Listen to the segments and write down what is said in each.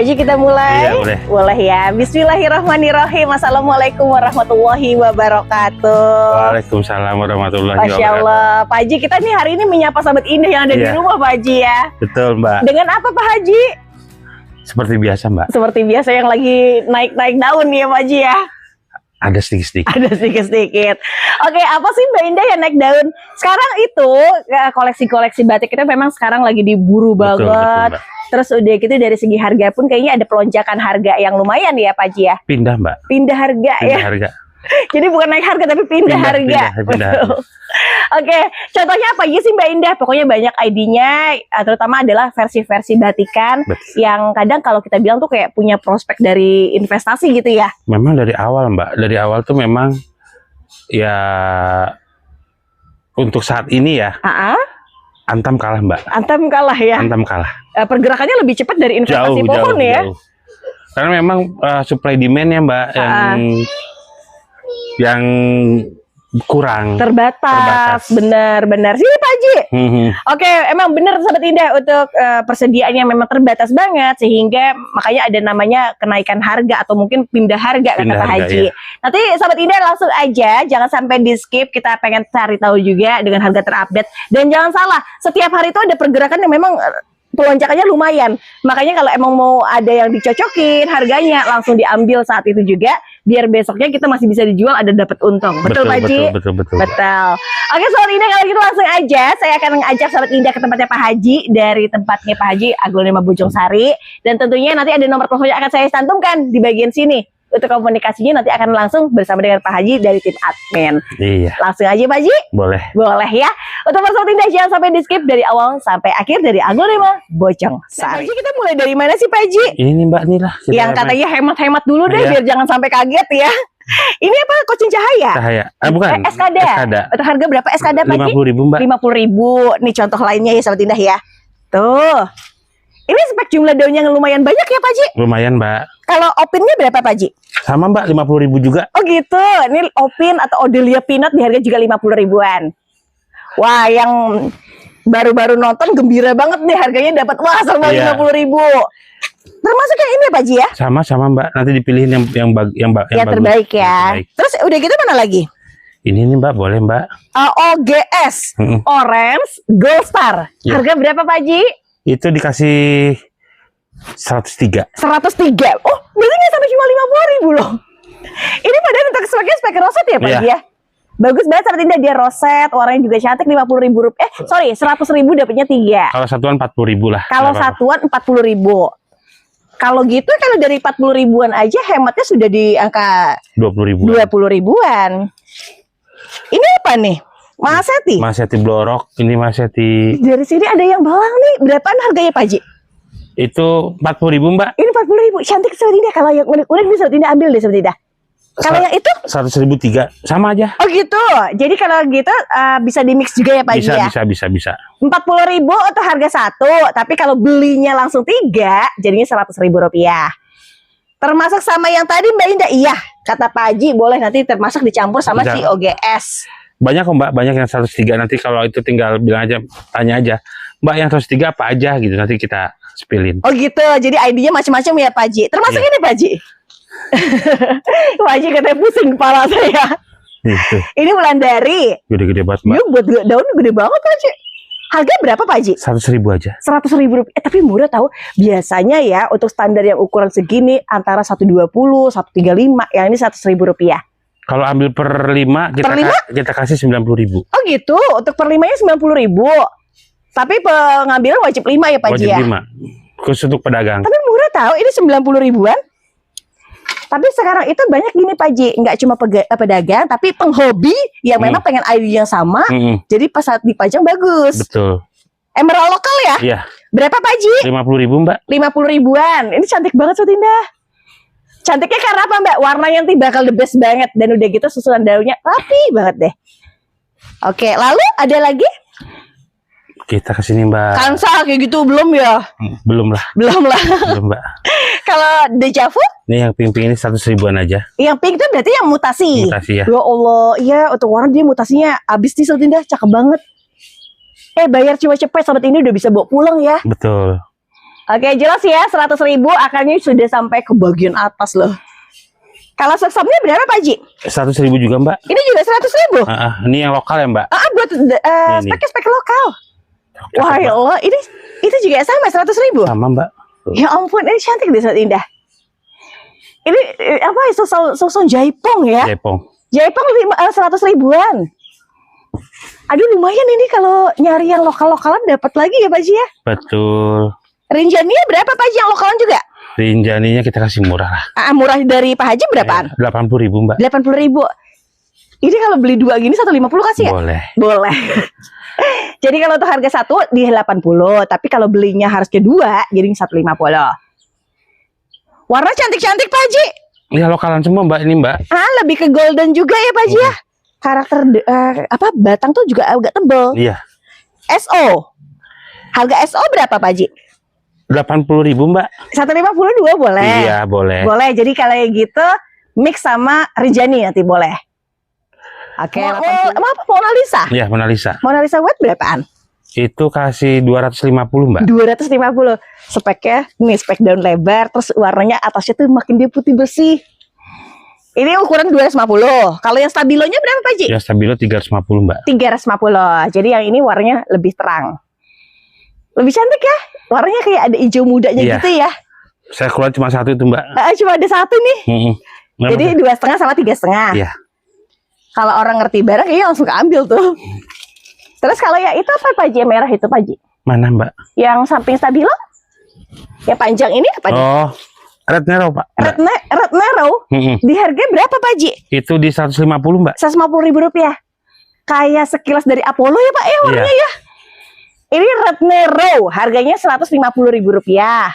Haji kita mulai? Iya, boleh. Boleh ya. Bismillahirrahmanirrahim. Assalamualaikum warahmatullahi wabarakatuh. Waalaikumsalam warahmatullahi Masya wabarakatuh. Allah. Pak Haji, kita nih hari ini menyapa sahabat indah yang ada di Iya. rumah Pak Haji ya. Betul, Mbak. Dengan apa Pak Haji? Seperti biasa, Mbak. Seperti biasa yang lagi naik-naik daun nih ya Pak Haji ya. Ada sedikit-sedikit. Ada sedikit-sedikit. Oke, apa sih Mbak Indah yang naik daun? Sekarang itu koleksi-koleksi batik kita memang sekarang lagi diburu Betul, banget. Mbak. Terus udah gitu dari segi harga pun kayaknya ada pelonjakan harga yang lumayan ya Pak Haji ya. Pindah, Mbak. Pindah harga ya. Pindah harga. Jadi bukan naik harga tapi pindah harga. Pindah Betul. harga. Oke, contohnya apa aja sih Mbak Indah? Pokoknya banyak ID-nya, terutama adalah versi-versi batikan Betul. yang kadang kalau kita bilang tuh kayak punya prospek dari investasi gitu ya. Memang dari awal, Mbak. Dari awal tuh memang ya untuk saat ini ya Antam kalah, Mbak. Antam kalah ya. Antam kalah. Pergerakannya lebih cepat dari investasi pohon ya. Jauh. Karena memang supply demand ya, Mbak, yang kurang. Terbatas. Benar-benar sih Pak Haji. Oke, emang benar sahabat Indah untuk persediaannya memang terbatas banget sehingga makanya ada namanya kenaikan harga atau mungkin pindah harga kata Pak Haji. Iya. Nanti sahabat Indah langsung aja, jangan sampai di skip, kita pengen cari tahu juga dengan harga terupdate. Dan jangan salah, setiap hari itu ada pergerakan yang memang pelonjakannya lumayan. Makanya kalau emang mau ada yang dicocokin harganya langsung diambil saat itu juga, biar besoknya kita masih bisa dijual, ada dapat untung. Betul Pak Haji? Betul. Oke sahabat Indah, kalau gitu langsung aja saya akan mengajak sahabat Indah ke tempatnya Pak Haji, dari tempatnya Pak Haji Aglonema Bojong Sari, dan tentunya nanti ada nomor telepon yang akan saya cantumkan di bagian sini. Untuk komunikasinya nanti akan langsung bersama dengan Pak Haji dari tim admin. Iya. Langsung aja Pak Haji? Boleh. Boleh ya. Untuk sahabat Indah jangan sampai di skip dari awal sampai akhir dari Aglonema Bojong Sari. Pak Haji, kita mulai dari mana sih Pak Haji? Ini nih, Mbak, nih lah. Yang katanya hemat-hemat dulu deh, Iya. biar jangan sampai kaget ya. Ini apa, Kucing Cahaya? Cahaya. Bukan. Eskada. Eskada. Untuk harga berapa Eskada Pak Haji? 50.000, Mbak. 50.000. Nih contoh lainnya ya sahabat Indah ya. Tuh. Ini spek jumlah daunnya yang lumayan banyak ya Pak Haji? Lumayan, Mbak. Kalau opinnya berapa Pak Haji? Sama, Mbak, 50.000 juga. Oh gitu. Ini opin atau Odelia Peanut di harga juga 50.000-an. Wah, yang baru-baru nonton gembira banget nih harganya dapat wah sama 50.000. Termasuk yang ini Pak Haji ya? Sama, Mbak. Nanti dipilihin yang bagus. Terbaik ya. Terbaik. Terus udah gitu mana lagi? Ini nih, Mbak, boleh, Mbak. OGS Orange Gold Star. Ya. Harga berapa Pak Haji? Itu dikasih 103. 103. Oh, berarti nggak sampai cuma 50.000 loh. Ini padahal untuk spek roset ya Pak Iya. Haji ya? Bagus banget saat ini dia roset, warnanya juga cantik, 50.000 rupiah. 100.000 dapatnya 3. Kalau satuan 40.000 lah. Kalau Nggak apa-apa. satuan 40.000. Kalau gitu kalau dari 40.000-an aja hematnya sudah di angka 20.000. 20.000-an. Ini apa nih? Maseti. Maseti blorok, ini Maseti. Dari sini ada yang balang nih. Berapaan harganya Pak Haji? Itu 40.000, Mbak. Ini 40.000. Cantik sahabat Indah. Kalau yang unik-unik nih sahabat Indah ambil deh sahabat Indah. Kalau yang itu? 100.003 sama aja. Oh gitu. Jadi kalau gitu bisa di mix juga ya Pak Haji ya? Bisa. 40.000 untuk harga satu. Tapi kalau belinya langsung 3, jadinya 100.000 rupiah. Termasuk sama yang tadi Mbak Indah. Iya, kata Pak Haji boleh nanti termasuk dicampur sama si OGS. Banyak kok, Mbak, banyak yang 103. Nanti kalau itu tinggal bilang aja, tanya aja, Mbak, yang 103 apa aja gitu, nanti kita spillin. Oh gitu. Jadi ID-nya macam-macam ya Pak Haji. Termasuk ini Pak Haji. Pak Haji katanya pusing kepala saya. Gitu. Ini Wulandari. Gede-gede banget, Mbak. Yuk buat daun gede banget Pak Haji. Harga berapa Pak Haji? 100.000 aja. 100.000 rupiah. Tapi murah tahu. Biasanya ya untuk standar yang ukuran segini antara 120, 135. Yang ini 100.000 rupiah. Kalau ambil per 5 kita kasih 90.000. Oh gitu. Untuk per 5-nya 90.000. Tapi pengambilan wajib 5 ya Pak Haji Wajib ya? 5. Khusus untuk pedagang. Tapi murah tahu. Ini 90.000-an. Tapi sekarang itu banyak gini Pak Haji, nggak cuma pedagang, tapi penghobi yang memang pengen ID yang sama, jadi pas saat dipajang bagus. Betul. Emerald lokal ya? Iya. Berapa Pak Haji? 50.000, Mbak. 50.000-an. Ini cantik banget Sobat Indah. Cantiknya karena apa Mbak? Warnanya nanti bakal the best banget, dan udah gitu susunan daunnya rapi banget deh. Oke, lalu ada lagi? Kita kesini, Mbak. Kansa kayak gitu belum ya? Belum lah. Belum lah. Belum, Mbak. Kalau Dejavu? Ini yang pink-pink ini 100.000-an aja. Yang pink itu berarti yang mutasi. Mutasi ya. Ya Allah, iya untuk warna dia mutasinya abis nih Sobat Indah, cakep banget. Bayar cuma cepet, sahabat ini udah bisa bawa pulang ya. Betul. Oke, jelas ya, 100.000 akarnya sudah sampai ke bagian atas loh. Kalau sesomnya berapa Pak Haji? 100.000 juga Mbak. Ini juga 100.000. Ini yang lokal ya Mbak. Buat speknya spek lokal. Cakep, Wah, ya Mbak. Allah, ini itu juga sama 100.000. Sama Mbak. Ya ampun, ini cantik deh, sangat indah. Ini apa ya, sosok jaipong ya? Jaipong 100 ribuan. Aduh, lumayan ini kalau nyari yang lokal-lokalan dapat lagi ya Pak Haji ya. Betul. Rinjaninya berapa Pak Haji yang lokalan juga? Rinjaninya kita kasih murah lah. Murah dari Pak Haji berapaan? 80.000 Mbak. 80.000. Ini kalau beli dua gini 150 kasih ya? Boleh. Boleh. Jadi kalau untuk harga satu di 80, tapi kalau belinya harus kedua jadi 150. Warna cantik-cantik Pak Haji. Ya lokalan semua Mbak ini Mbak. Lebih ke golden juga ya Pak Haji ya. Karakter batang tuh juga agak tebel. Iya. SO. Harga SO berapa Pak Haji? 80.000 Mbak. 152 boleh. Iya boleh. Boleh. Jadi kalau gitu mix sama Rinjani nanti boleh. Oke. Apa Mona Lisa? Iya Mona Lisa. Mona Lisa white berapaan? Itu kasih 250 Mbak. 250. Speknya nih spek daun lebar, terus warnanya atasnya tuh makin dia putih bersih. Ini ukuran 250. Kalau yang stabilonya berapa Pak Haji? Ya stabilo 350 Mbak. 350. Jadi yang ini warnanya lebih terang. Lebih cantik ya. Warnanya kayak ada hijau mudanya Iya. gitu ya. Saya keluar cuma satu itu Mbak. Cuma ada satu nih. Nggak Jadi 2,5 sama 3,5. Iya. Kalau orang ngerti barang kayaknya langsung keambil tuh. Terus kalau yang itu apa Pak Haji? Yang merah itu Pak Haji? Mana Mbak? Yang samping stabilo? Yang panjang ini apa nih? Oh, Red Nero Pak. Red Nero. Di harga berapa Pak Haji? Itu di 150 Mbak. 150.000 rupiah. Kayak sekilas dari Apollo ya Pak ya warnanya Iya. ya. Ini Red Nero, harganya 150.000 rupiah.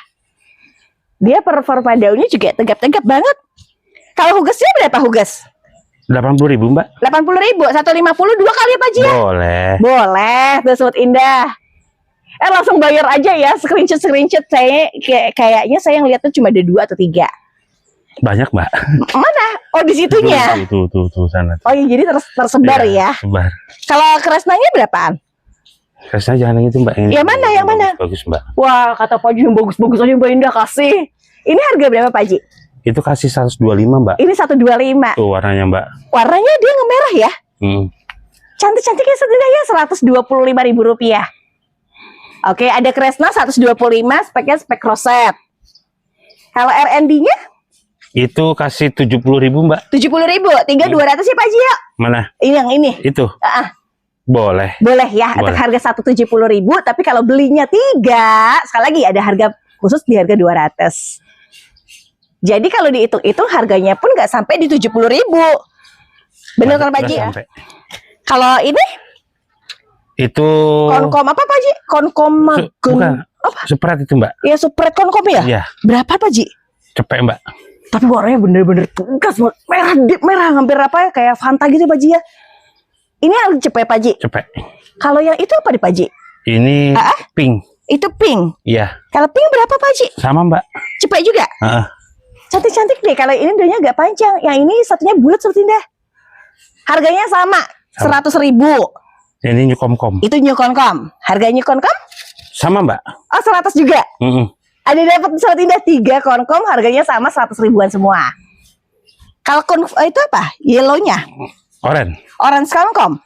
Dia performa daunnya juga tegap-tegap banget. Kalau hugesnya berapa huges? 80.000 Mbak. 80.000, 150 dua kali ya Pak Haji ya? Boleh. Boleh, tuh Sobat Indah. Langsung bayar aja ya, screenshot. Saya kayaknya saya ngeliatnya cuma ada 2 atau 3. Banyak Mbak. Mana? Oh di situnya. Tuh sana. Oh iya, jadi tersebar ya. Sebar. Kalau kresnanya berapaan? Rasanya jangan yang itu Mbak. Yang mana? Yang mana? Bagus Mbak. Wah, kata Pak Haji yang bagus-bagus aja Mbak Indah kasih. Ini harga berapa Pak Haji? Itu kasih 125 Mbak. Ini 125. Tuh warnanya Mbak. Warnanya dia ngemerah ya. Cantik-cantiknya setidaknya 125.000 rupiah. Oke, ada Kresna 125, speknya spek roset. Kalau RND-nya? Itu kasih 70.000 Mbak. 70.000, 3.200 ya Pak Haji ya? Mana? Ini yang ini. Itu. Boleh. Boleh ya, Boleh. ada harga 170.000, tapi kalau belinya 3, sekali lagi ada harga khusus di harga 200. Jadi kalau dihitung-hitung harganya pun nggak sampai di 70.000. Bener kan Pak Haji ya? Sampai. Kalau ini Itu konkom apa Pak Haji? Konkom magung. bukan. Apa? Spread itu Mbak. Ya supret konkom ya? Iya. Berapa Pak Haji? Cepet Mbak. Tapi warnanya bener-bener tegas banget. Merah, deep merah, hampir apa ya, kayak Fanta gitu Pak Haji ya. Ini yang cepet Pak Haji. Cepet. Kalau yang itu apa nih Pak Haji? Ini pink. Itu pink. Iya. Kalau pink berapa Pak Haji? Sama Mbak. Cepet juga? Cantik-cantik deh. Kalau ini daunnya agak panjang. Yang ini satunya bulat seperti ini. Harganya sama. 100.000. Ini nyukom-kom. Itu nyukonkom. Harganya nyukonkom? Sama Mbak. Oh 100 juga. Ada dapat Sobat Indah 3 konkom. Harganya sama 100 ribuan semua. Kalau itu apa? Yellownya? Orange konkom.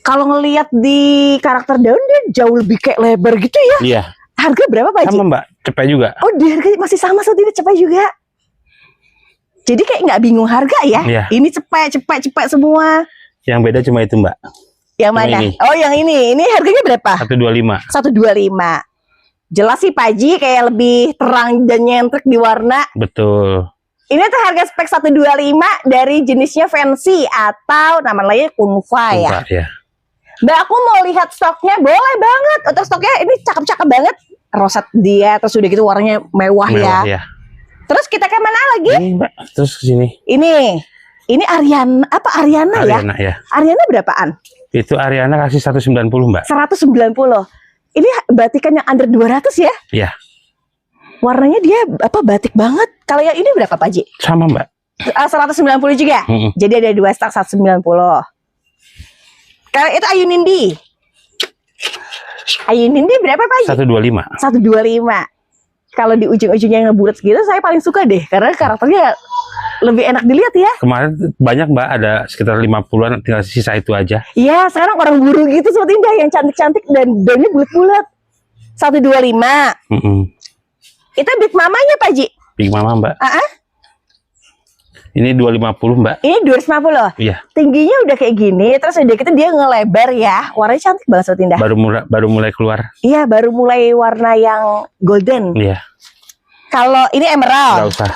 Kalau ngelihat di karakter daun dia jauh lebih kayak lebar gitu ya. Iya. Harga berapa Pak Haji? Sama Mbak. Cepet juga. Oh di harga masih sama Sobat Indah, cepet juga. Jadi kayak nggak bingung harga ya. Iya. Ini cepet semua. Yang beda cuma itu Mbak. Yang mana? ini. Oh yang ini. Ini harganya berapa? 125. 125. Jelas sih Pak Haji kayak lebih terang dan nyentrik di warna. Betul. Ini tuh harga spek 125 dari jenisnya fancy atau nama lainnya kunfa ya. Ya. Mbak aku mau lihat stoknya, boleh banget. Untuk stoknya ini cakep-cakep banget. Roset dia, terus udah gitu warnanya mewah ya. Terus kita ke mana lagi? Ini Mbak, terus ke sini. Ini Ariana, apa Ariana ya? Ya. Ariana berapaan? Itu Ariana kasih 190 Mbak. 190. Ini batikan yang under 200 ya? Iya. Warnanya dia apa batik banget. Kalau yang ini berapa Pak Haji? Sama Mbak. 190 juga. Jadi ada 2 stak 190. Kalau itu Ayu Nindi. Ayun ini berapa Pak Haji? 125. 125. Kalau di ujung-ujungnya ngebulat gitu saya paling suka deh karena karakternya lebih enak dilihat ya. Kemarin banyak Mbak, ada sekitar 50-an, tinggal sisa itu aja. Iya, sekarang orang buru gitu Sobat Indah yang cantik-cantik dan daunnya bulat-bulat. 125. Itu Big Mamanya Pak Haji? Big Mama Mbak. Ini 250 Mbak. Ini 250. Iya. Tingginya udah kayak gini, terus udah gitu dia ngelebar ya. Warnanya cantik banget Sobat Indah. Baru mulai keluar. Iya, baru mulai warna yang golden. Iya. Kalau ini Nggak emerald. usah.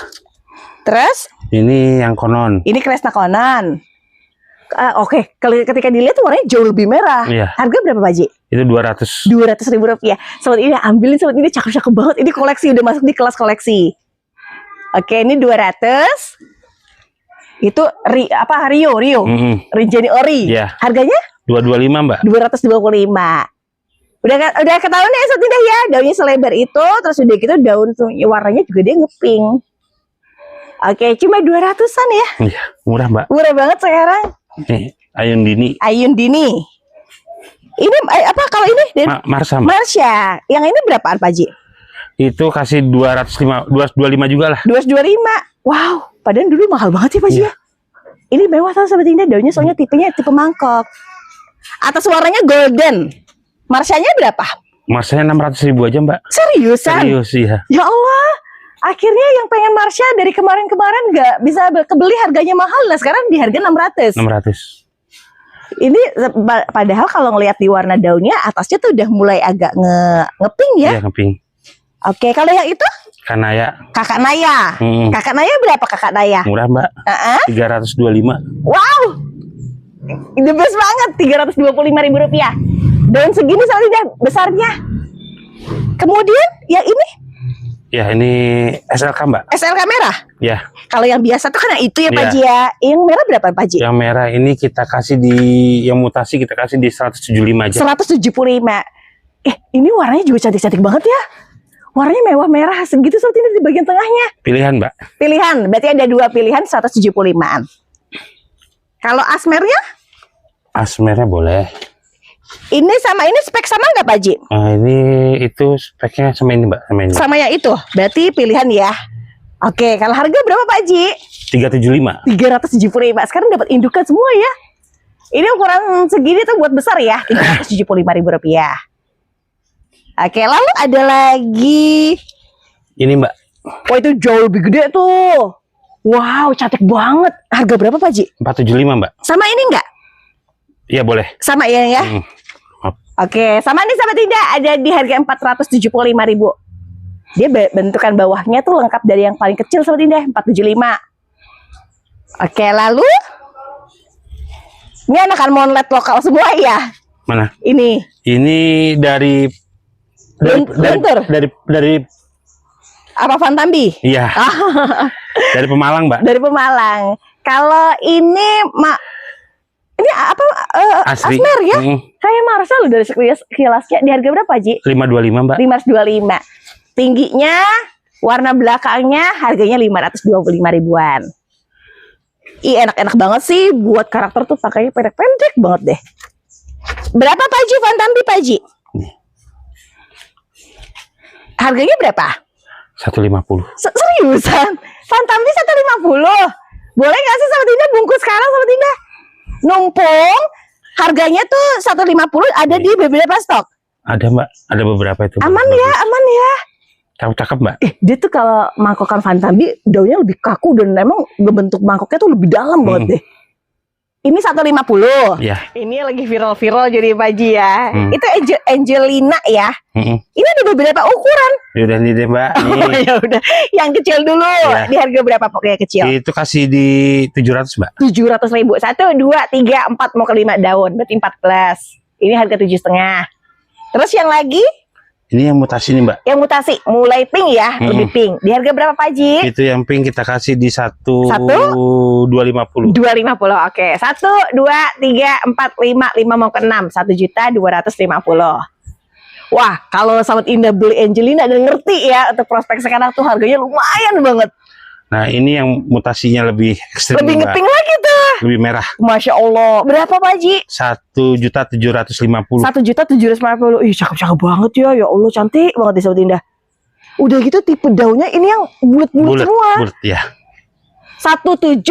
Terus Ini yang konon. ini Kresna Konon. Oke, ketika dilihat tuh warnanya jauh lebih merah. Iya. Harga berapa Pak Haji? Itu 200. 200.000 rupiah. Sobat ini ambilin Sobat ini cakep-cakep banget. Ini koleksi udah masuk di kelas koleksi. Oke, ini 200. Itu Rio. Rinjani Ori. Iya. Harganya 225 Mbak. 225. Udah ketahuan ya Sobat Indah ya, daunnya selebar itu, terus udah gitu daun tuh warnanya juga dia ngepink. Oke, cuma 200-an ya. Iya, murah Mbak. Murah banget sekarang. Nih, Ayun Dini. Ayun Dini. Ini apa kalau ini? Marsha Mbak. Marsha. Yang ini berapaan Pak Haji? Itu kasih 225 juga lah. 225. Wow, padahal dulu mahal banget sih Pak Haji ya. Ini mewah sama Sobat Indah, daunnya soalnya tipenya tipe mangkok. Atas warnanya golden. Marshanya berapa? Marsanya 600.000 aja Mbak. Seriusan? Serius iya. Ya Allah, akhirnya yang pengen Marsha dari kemarin-kemarin nggak bisa kebeli, harganya mahal. Nah sekarang di harga 600. 600. Ini padahal kalau ngelihat di warna daunnya atasnya tuh udah mulai agak ngepink ya. Iya, ngepink. Oke, kalau yang itu? Kanaya. Kakak Naya. Kakak Naya berapa Kakak Naya? Murah Mbak. 325. Wow, the best banget. 325.000 rupiah. Daun segini soalnya besarnya. Kemudian yang ini? Ya ini SLK Mbak. SLK merah. Ya. Kalau yang biasa tuh kan yang itu ya Pak Iya. Haji ya. Yang merah berapa Pak Haji? Yang merah ini kita kasih di yang mutasi kita kasih di 175 aja. 175. Ini warnanya juga cantik-cantik banget ya. Warnanya mewah merah segitu seperti ini di bagian tengahnya. Pilihan Mbak. Pilihan, berarti ada 2 pilihan 175-an. Kalau asmernya? Asmernya boleh. Ini sama ini spek sama nggak Pak Haji? Nah, ini itu speknya sama ini Mbak, sama ini. Sama yang itu, berarti pilihan ya. Oke, kalau harga berapa Pak Haji? 375. 375. Sekarang dapat indukan semua ya. Ini ukuran segini tuh buat besar ya. 375.000 rupiah. Oke, lalu ada lagi. Ini Mbak. Wah itu jauh lebih gede tuh. Wow, cantik banget. Harga berapa Pak Haji? 475 Mbak. Sama ini enggak? Iya boleh. Sama ya. Oke, sama nih sahabat Indah ada di harga 475.000. Dia bentukan bawahnya tuh lengkap dari yang paling kecil sahabat Indah, 475. Oke, lalu ini anakan monlet lokal semua ya. Mana? Ini dari apa Fantambi? Iya. Dari Pemalang Mbak. Dari Pemalang. Kalau ini ini apa Asmer ya? Kayak Marsha loh dari sekilasnya. Di harga berapa Ji? 525 Mbak. 525. Tingginya, warna belakangnya harganya 525 ribuan. Ih enak-enak banget sih buat karakter tuh pakainya pendek-pendek banget deh. Berapa Pak Ji Fantambi Pak Ji? Harganya berapa? 150. Seriusan? Fantambi 150? Boleh gak sih Sobat Indah bungkus sekarang Sobat Indah? Numpung harganya tuh 150 ada di beberapa stok. Ada Mbak, ada beberapa itu. Aman ya, aman ya. Cakep Mbak. Dia tuh kalau mangkokan Fantambi daunnya lebih kaku dan emang bentuk mangkoknya tuh lebih dalam banget deh. Ini 150. Ya. Ini lagi viral-viral jadi Pak Ji ya. Itu Angelina ya. Ini ada beberapa ukuran. Yaudah nih deh Mbak. Oh, ya udah. Yang kecil dulu. Ya. Di harga berapa pokoknya kecil? Itu kasih di 700 Mbak. 700.000. 1, 2, 3, 4 mau ke 5 daun. Berarti 14. Ini harga 7,5. Terus yang lagi? Ini yang mutasi nih Mbak. Yang mutasi mulai pink ya, lebih pink. Di harga berapa Pak Ji? Itu yang pink kita kasih di 250. 250. Oke. 1, 2, 3, 4, 5 mau ke 6. 1.250.000. Wah, kalau Sobat Indah beli Angelina dan ngerti ya untuk prospek sekarang tuh harganya lumayan banget. Nah, ini yang mutasinya lebih ekstrim. Lebih ngeping lagi tuh. Lebih merah. Masya Allah. Berapa Pak Haji? 1.750.000. 1.750.000. Ih, cakep-cakep banget ya. Ya Allah, cantik banget di Sobat Indah. Udah gitu tipe daunnya ini yang bulat-bulat semua. Bulat ya. 1.750,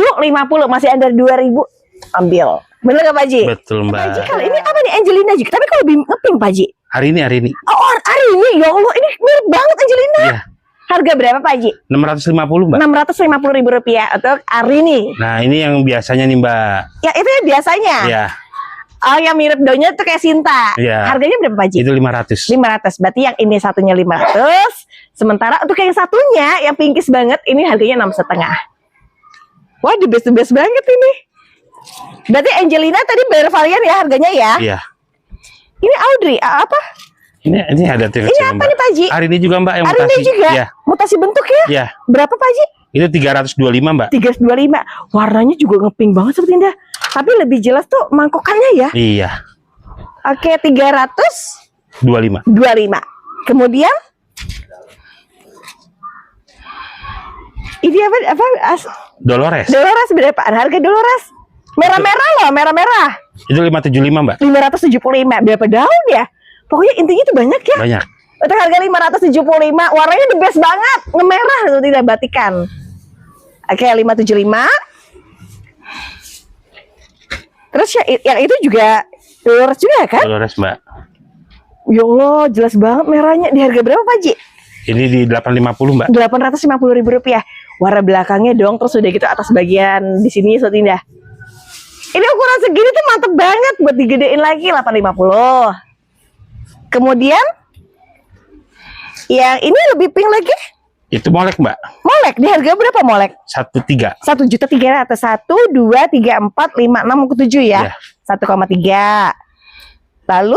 masih under 2.000. Ambil. Bener gak Pak Haji? Betul Pak Haji, Mbak. kalau ini apa nih, Angelina juga. Tapi kalau lebih ngeping Pak Haji. Hari ini. Oh, hari ini. Ya Allah, ini mirip banget Angelina. Iya. Harga berapa Pak Haji? 650 Mbak. 650.000 rupiah untuk hari ini. Nah ini yang biasanya nih Mbak. Ya itu yang biasanya. Iya. Oh, yang mirip daunnya itu kayak Sinta. Iya. Harganya berapa Pak Haji? Itu 500. 500. Berarti yang ini satunya 500. Sementara untuk yang satunya yang pinkish banget ini harganya 6,5. Wah, the best banget ini. Berarti Angelina tadi bervarian ya harganya ya? Iya. Ini Audrey apa? Ini ada Ini apa nih Pak Haji? Hari ini juga Mbak yang Hari mutasi. ini juga? Iya. Mutasi bentuk ya? Iya. Berapa Pak Haji? Itu 325 Mbak. 325. Warnanya juga ngepink banget Sobat Indah. Tapi lebih jelas tuh mangkokannya ya. Iya. Oke, 325. 25. Kemudian ini apa? Dolores. Dolores berapa? Harga Dolores? Merah-merah loh, merah-merah. Itu 575 Mbak. 575. Berapa daun ya? Pokoknya intinya itu banyak ya. Banyak. Untuk harga 575, warnanya the best banget, ngemerah itu tidak batikan. Oke, 575. Terus ya, yang itu juga Dolores juga kan? Dolores Mbak. Ya Allah, jelas banget merahnya. Di harga berapa Pak Haji? Ini di 850 Mbak. 850.000 rupiah. Warna belakangnya dong, terus udah gitu atas bagian di sini Sobat Indah. Ini ukuran segini tuh mantep banget buat digedein lagi 850. Kemudian yang ini lebih pink lagi. Itu molek Mbak. Molek di harga berapa molek? 1,3. 1.300.000. 1, 2, 3, 4, 5, 6 ke 7 ya. Iya. 1,3. Lalu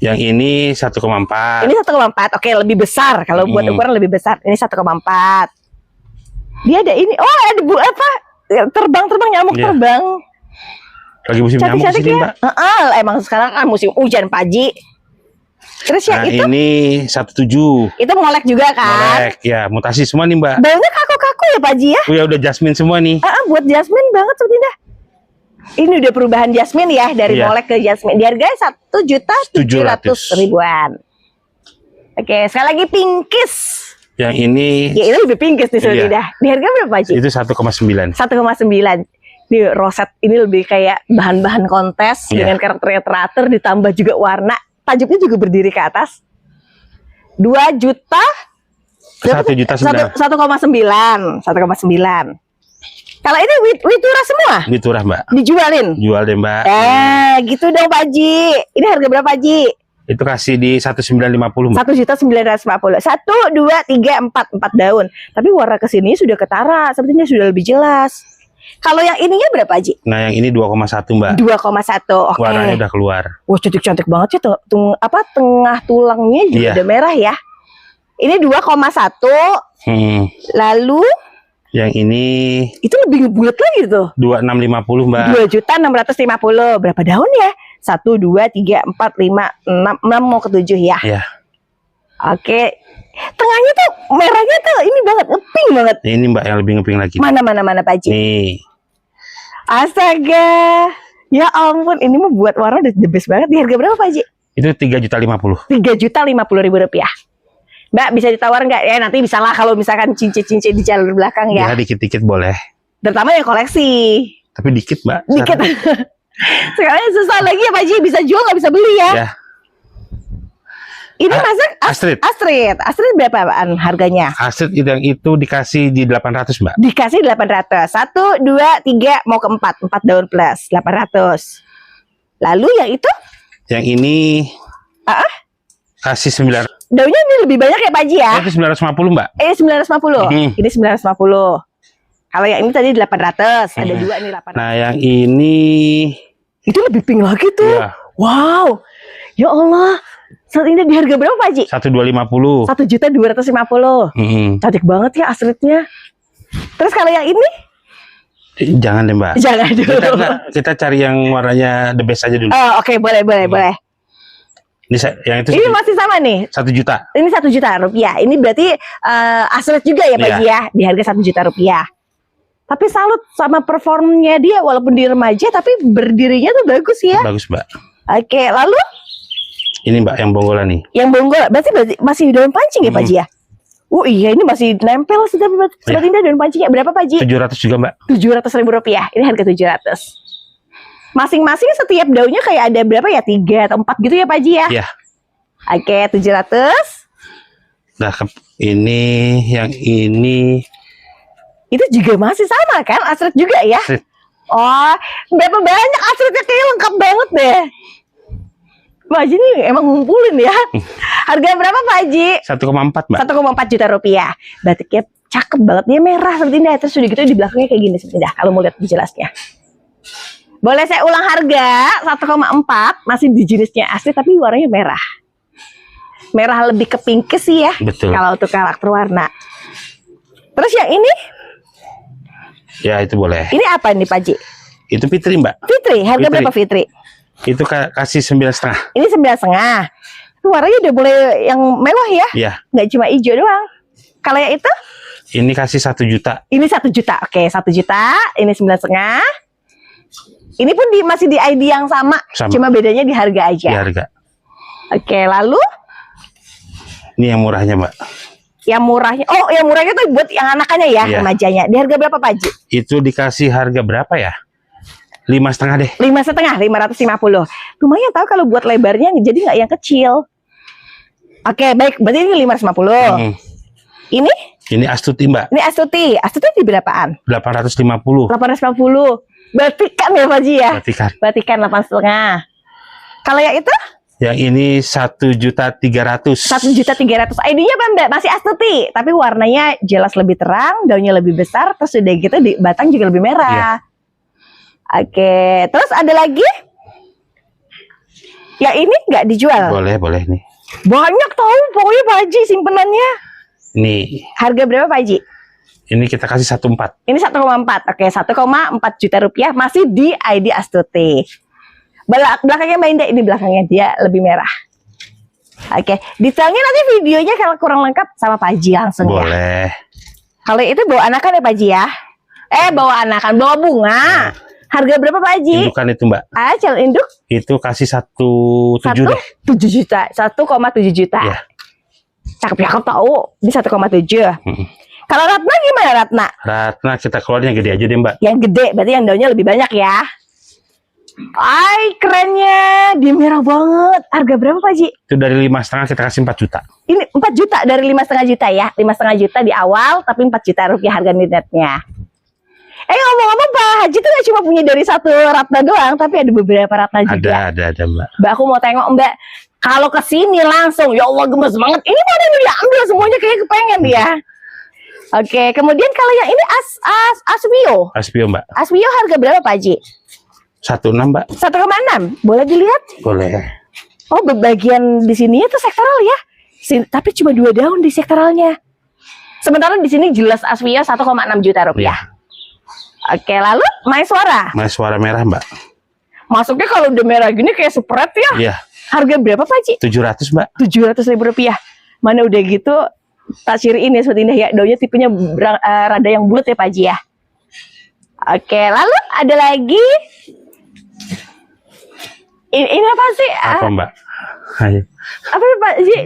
Yang ini 1,4. ini 1,4. Oke, lebih besar kalau buat ukuran lebih besar. Ini 1,4. Dia ada ini. Oh, ada apa? Terbang nyamuk Iya. terbang. Lagi musim nyamuk Cantik-cantik sini ya. Mbak. Emang sekarang kan musim hujan Pak Haji. Terus yang Nah itu ini 17. itu molek juga kan? Molek ya, mutasi semua nih Mbak. Daunnya kaku-kaku ya Pak Haji ya? Oh ya udah jasmine semua nih. Buat jasmine banget Sobat Indah. Ini udah perubahan jasmine ya dari Iya. molek ke jasmine. Di harga 1.700.000-an. Oke, sekali lagi pinkish. Yang ini Ya ini lebih pinkish nih Sobat Iya. Indah. Di harga berapa Pak Haji? itu 1,9. 1,9. Di roset ini lebih kayak bahan-bahan kontes Iya. dengan karakter teratur ditambah juga warna. Tajuknya juga berdiri ke atas. 2 juta 1,9 juta. 1,9. Kalau ini Witura semua Witurah Mbak. dijualin. Jual deh Mbak. Gitu dong Pak Haji. Ini harga berapa Pak Haji? Itu kasih di 1.950 Mbak. 1.950. 1, 2, 3, 4 daun. Tapi warna kesini sudah ketara, sepertinya sudah lebih jelas. Kalau yang ininya berapa Haji? Nah yang ini 2,1 Mbak. 2,1. Oke. Warnanya udah keluar. Wah, cantik-cantik banget ya tuh. Tengah tulangnya juga Iya. udah merah ya. Ini 2,1. Lalu Yang ini itu lebih ngebulet lagi tuh. 2.650 Mbak. 2.650.000. Berapa daun ya? 1, 2, 3, 4, 5, 6 mau ke 7 ya. Ya. Oke. Tengahnya tuh merahnya tuh ini banget, ngeping banget. Ini Mbak yang lebih ngeping lagi. Mana Pak Haji? Nih. Astaga. Ya ampun, ini mah buat warna udah the best banget. Di harga berapa Pak Haji? Itu 3.050. 3.050.000 rupiah. Mbak bisa ditawar nggak ya? Nanti bisa lah kalau misalkan cincin-cincin di jalur belakang ya. Ya dikit-dikit boleh. Terutama yang koleksi. Tapi dikit Mbak. Dikit. Sekarang susah lagi ya Pak Haji, bisa jual nggak bisa beli ya. Ya. Ini masak Astrid. Astrid berapaan harganya? Astrid yang itu dikasih di 800 Mbak. Dikasih 800. 1, 2, 3 mau ke 4 daun plus 800. Lalu yang itu? Yang ini kasih 900. Daunnya ini lebih banyak ya Pak Haji ya? Itu 950 Mbak. Ini 950. Ini 950. Kalau yang ini tadi 800. Ada 2 nih 800. Nah yang ini Itu lebih pink lagi tuh. ya, Wow. Ya Allah. Saat ini di harga berapa Pak Haji? 1.250. 1.250. Cantik banget ya Astridnya. Terus kalau yang ini? Jangan deh Mbak. Jangan dulu. Kita cari yang warnanya the best aja dulu. Oh, oke, boleh. Ini yang itu Ini masih sama nih. 1 juta. Ini 1 juta rupiah. Ini berarti Astrid juga ya Pak Iya. Haji ya? Di harga 1 juta rupiah. Tapi salut sama performnya dia, walaupun di remaja tapi berdirinya tuh bagus ya. Bagus Mbak. Oke, lalu Ini Mbak yang bonggolan nih. yang bonggol berarti masih daun pancing ya Pak Ji ya? Oh iya, ini masih nempel sih tapi Sobat Indah daun pancingnya berapa Pak Ji? 700 juga Mbak. Rp700.000. Ini harga 700. Masing-masing setiap daunnya kayak ada berapa ya? 3 atau 4 gitu ya Pak Ji ya? Iya. Oke, 700. Nah, ini yang ini Itu juga masih sama kan? Astrid juga ya? Astrid. Oh, berapa banyak Astridnya, kayak lengkap banget deh. Pak Haji ini emang ngumpulin ya. Harga berapa Pak Haji? 1,4 Mbak. 1,4 juta rupiah. Batiknya cakep banget, dia merah seperti ini. Terus udah gitu di belakangnya kayak gini seperti ini. Kalau mau lihat jelasnya. Boleh saya ulang harga? 1,4, masih di jenisnya asli tapi warnanya merah. Merah lebih ke pink sih ya. Betul. Kalau untuk karakter warna. Terus yang ini? Ya itu boleh. Ini apa nih Pak Haji? Itu Fitri Mbak. Fitri, harga Fitri. berapa Fitri? Itu kasih 9,5. Ini 9,5. Warnanya udah boleh yang mewah ya? Iya. Nggak cuma hijau doang. Kalau yang itu? Ini kasih 1 juta. Ini 1 juta. Oke, 1 juta. Ini 9,5. Ini pun masih di ID yang sama. Cuma bedanya di harga aja. Di harga. Oke, lalu? Ini yang murahnya Mbak. Yang murahnya. Oh, yang murahnya tuh buat yang anakannya ya, Iya. remajanya. Di harga berapa Pak Haji? Itu dikasih harga berapa ya? 5,5 deh. 5,5, 550. Lumayan tahu kalau buat lebarnya jadi nggak yang kecil. Oke, baik. Berarti ini 550. Ini? Ini Astuti Mbak. Ini Astuti. Astuti di berapaan? 850. 850. Batikan ya Pak Haji ya? Batikan. Batikan 8,5. Kalau yang itu? Yang ini 1.300.000. 1.300.000. ID-nya apa Mbak? Masih Astuti, tapi warnanya jelas lebih terang, daunnya lebih besar, terus udah gitu di batang juga lebih merah. Oke, terus ada lagi? Yang ini nggak dijual? Boleh nih. Banyak tahu, pokoknya Pak Haji simpenannya. Nih, Harga berapa Pak Haji? ini kita kasih 1,4. Ini 1,4. Oke, 1,4 juta rupiah masih di ID Astuti. Belakangnya Mbak Indah, ini belakangnya dia lebih merah. Oke, detailnya nanti videonya kalau kurang lengkap sama Pak Haji langsung ya. Boleh. Kalau itu bawa anakan ya Pak Haji ya? Bawa anakan, bawa bunga. Harga berapa Pak Haji? Indukan itu Mbak. Calon induk? Itu kasih 1,7 deh. 7 juta, 1,7 juta. Iya. Cakep tahu, ini 1,7. Kalau Ratna gimana Ratna? Ratna kita keluarnya gede aja deh Mbak. Yang gede, berarti yang daunnya lebih banyak ya. Ay, kerennya, dia merah banget. Harga berapa Pak Haji? Itu dari 5,5 kita kasih 4 juta. Ini 4 juta dari 5,5 juta ya. 5,5 juta di awal, tapi 4 juta rupiah harga netnya. Ngomong-ngomong Pak Haji tuh gak cuma punya dari satu Ratna doang, tapi ada beberapa Ratna juga. Ada Mbak. Mbak, aku mau tengok Mbak. Kalau kesini langsung, ya Allah gemes banget. Ini mana yang diambil semuanya, kayak kepengen ya. Oke, kemudian kalau yang ini Aswio. Aspio Mbak. Aswio harga berapa Pak Haji? 1,6 Mbak. 1,6. Boleh dilihat? Boleh. Oh, bagian di sini itu sektoral ya. Tapi cuma 2 daun di sektoralnya. Sementara di sini jelas Aswio 1,6 juta rupiah. Ya. Oke, lalu Maeswara. Maeswara merah Mbak. Masuknya kalau udah merah gini kayak spread ya. Iya. Harga berapa Pak Haji? 700 Mbak. 700.000 rupiah. Mana udah gitu tak ciriin ya seperti ini ya. Daunnya tipenya rada yang bulat ya Pak Haji ya. Oke, lalu ada lagi. Ini apa sih? Apa Mbak? Ayo. Apa Pak Haji?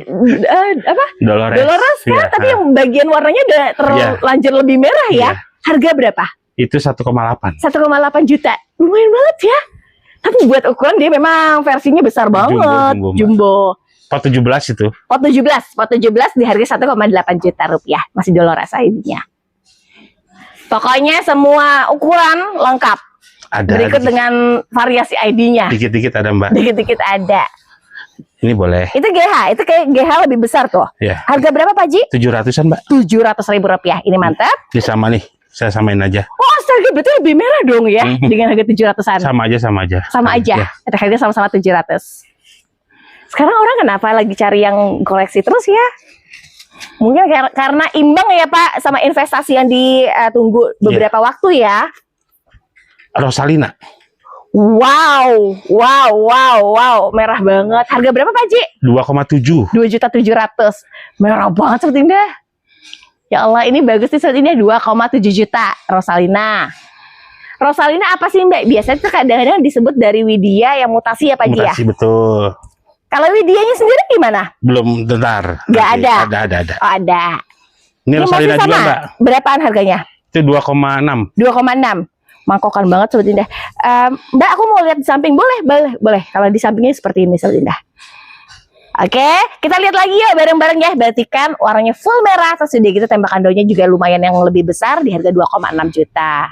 Apa? Dolores. Dolores kan? Iya. Tapi yang bagian warnanya udah terlanjur lebih merah ya. Iya. Harga berapa? Itu 1,8. 1,8 juta. Lumayan banget ya. Tapi buat ukuran dia memang versinya besar banget. Jumbo. Pot 17 itu. Pot 17 di harga 1,8 juta rupiah. Masih Dolores ID-nya. Pokoknya semua ukuran lengkap. Ada. Berikut dengan variasi ID-nya. Dikit-dikit ada Mbak. Dikit-dikit ada. Ini boleh. Itu GH. Itu kayak GH lebih besar tuh. Ya. Harga berapa Pak Haji? 700-an Mbak. 700.000 rupiah. Ini mantap. Ini sama nih. Saya samain aja. Oh, astaga, berarti lebih merah dong ya. Dengan harga 700-an. Sama aja. Sama aja. Ya. Kita harga sama-sama 700. Sekarang orang kenapa lagi cari yang koleksi terus ya? Mungkin karena imbang ya Pak sama investasi yang ditunggu beberapa waktu ya. Rosalina. Wow, merah banget. Harga berapa Pak Haji? 2,7. 2.700.000. Merah banget seperti ini. Ya Allah, ini bagus nih sobat Indah, 2,7 juta Rosalina. Rosalina apa sih Mbak? Biasanya tuh kadang-kadang disebut dari Widya yang mutasi ya Pak Ji ya? Mutasi betul. Kalau Widyanya sendiri gimana? Belum tentar. Nggak ada? Ada. Oh ada. Ini Ini masih Rosalina juga sama? Mbak. Berapaan harganya? Itu 2,6. 2,6. Mangkokan banget sobat Indah. Mbak, aku mau lihat di samping. Boleh. Kalau di sampingnya seperti ini sobat Indah. Oke, kita lihat lagi ya bareng-bareng ya. Berarti kan warnanya full merah. Terus udah gitu tembakan daunnya juga lumayan yang lebih besar di harga 2,6 juta.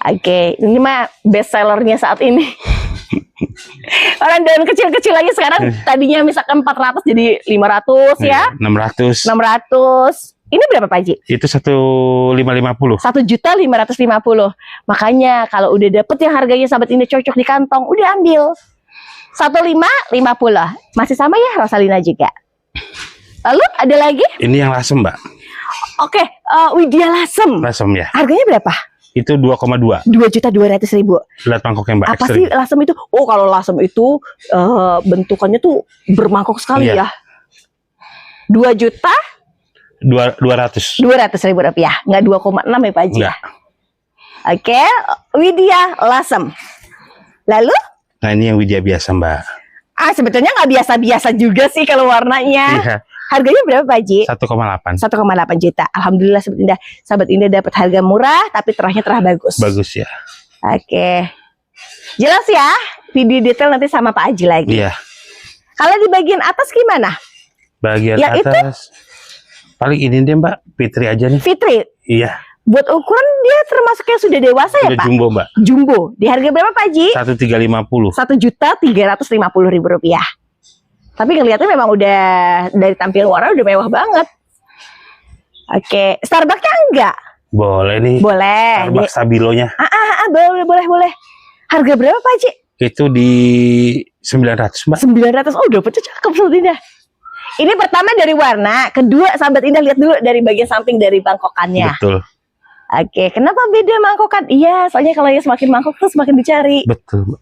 Oke, ini mah best sellernya saat ini. Orang daun kecil-kecil lagi sekarang tadinya misalkan 400 jadi 500 ya. 600. 600. Ini berapa Pak Ji? Itu 1.550. 1.550.000. Makanya kalau udah dapet yang harganya sahabat Indah cocok di kantong, udah ambil. 1.550. Masih sama ya Rosalina juga. Lalu ada lagi? Ini yang lasem Mbak. Oke, Widya Lasem. Lasem ya. Harganya berapa? Itu 2,2. 2.200.000. Lihat mangkoknya Mbak. Apa ekstrim. sih lasem itu? Oh, kalau lasem itu bentukannya tuh bermangkok sekali Iya. ya. 2.200.000 rupiah, nggak 2,6 ya Pak Haji. Enggak. Oke, Widya Lasem. Lalu? Nah ini yang Widya biasa Mbak. Sebetulnya nggak biasa-biasa juga sih kalau warnanya. Iya. Harganya berapa Pak Haji? 1,8. 1,8 juta. Alhamdulillah sahabat Indah dapat harga murah tapi terahnya terah bagus. Bagus ya. Oke. Jelas ya? Video detail nanti sama Pak Haji lagi. Iya. Kalau di bagian atas gimana? Bagian Ya, itu? atas. Paling ini deh Mbak. Fitri aja nih. Fitri. Iya. Buat ukuran dia termasuk yang sudah dewasa ya Udah Pak? jumbo Mbak. Jumbo. Di harga berapa Pak Haji? 1.350. 1.350.000 rupiah. Tapi ngelihatnya memang udah dari tampil warna udah mewah banget. Oke, Starbucksnya enggak? Boleh nih. Boleh. Starbucks Stabilonya. Boleh. Harga berapa Pak Haji? Itu di 900 Mbak. 900. Oh, dapetnya cakep Sobat Indah. Ini pertama dari warna, kedua sahabat Indah lihat dulu dari bagian samping dari mangkokannya. Betul. Oke, kenapa beda mangkokan? Iya, soalnya kalau yang semakin mangkok tuh semakin dicari. Betul Mbak.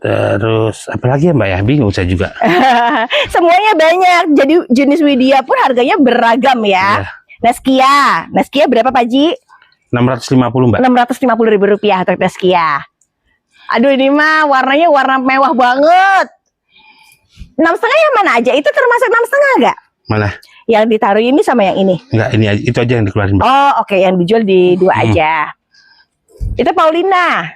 Terus apa lagi ya Mbak ya? Bingung saya juga. semuanya banyak. Jadi jenis Widya pun harganya beragam ya. Iya. Neskia berapa Pak Haji? 650 Mbak. 650.000 rupiah untuk Neskia. Aduh ini mah warnanya warna mewah banget. 6,5 yang mana aja? Itu termasuk 6,5 enggak? Mana? Yang ditaruh ini sama yang ini? Enggak, ini aja, itu aja yang dikeluarin Mbak. Oh oke, yang dijual di dua aja. Itu Paulina.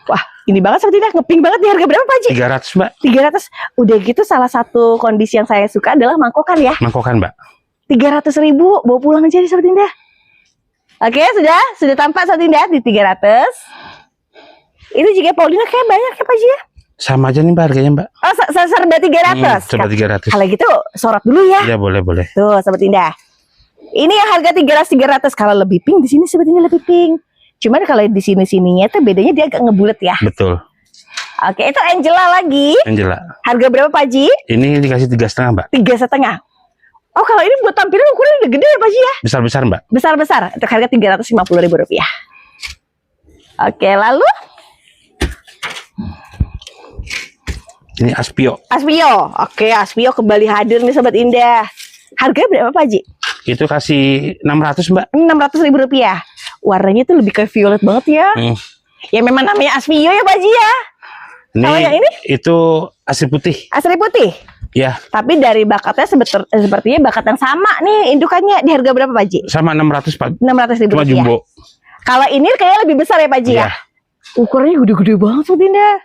Wah ini banget seperti ini, ngeping banget. Di harga berapa Pak Haji? 300 Mbak. 300. Udah gitu salah satu kondisi yang saya suka adalah mangkokan ya. Mangkokan Mbak. 300.000 bawa pulang aja di Sobat Indah. Oke, sudah tampak Sobat Indah di 300. Ini juga Paulina kayak banyak ya Pak Haji ya. Sama aja nih Mbak harganya Mbak. Oh, serba 300. Coba 300. Kalau gitu sorot dulu ya. Ya boleh. Tuh Sobat Indah. Ini yang harga 300. Kalau lebih pink di sini Sobat Indah lebih pink. Cuman kalau di sininya tuh bedanya dia agak ngebulet ya. Betul. Oke, itu Angela lagi. Angela. Harga berapa Pak Haji? Ini dikasih 3,5 Mbak. 3,5. Oh, kalau ini buat tampilan ukurannya udah gede ya Pak Haji ya? Besar-besar Mbak. Besar-besar. Untuk harga 350.000 rupiah. Oke, lalu Ini Aspio. Aspio. Oke, Aspio kembali hadir nih Sobat Indah. Harganya berapa Pak Haji? Itu kasih 600 Mbak. 600.000 rupiah. Warnanya tuh lebih ke violet banget ya. Ya memang namanya Aspio ya Pak Haji ya. Kalau yang ini? Itu asli putih. Asli putih. Ya. Tapi dari bakatnya sepertinya bakat yang sama nih indukannya. Di harga berapa Pak Haji? Sama 600 Pak. 600.000 Cuma rupiah. jumbo. Kalau ini kayaknya lebih besar ya Pak Haji ya. Iya. Ukurannya gede-gede banget Sobat Indah.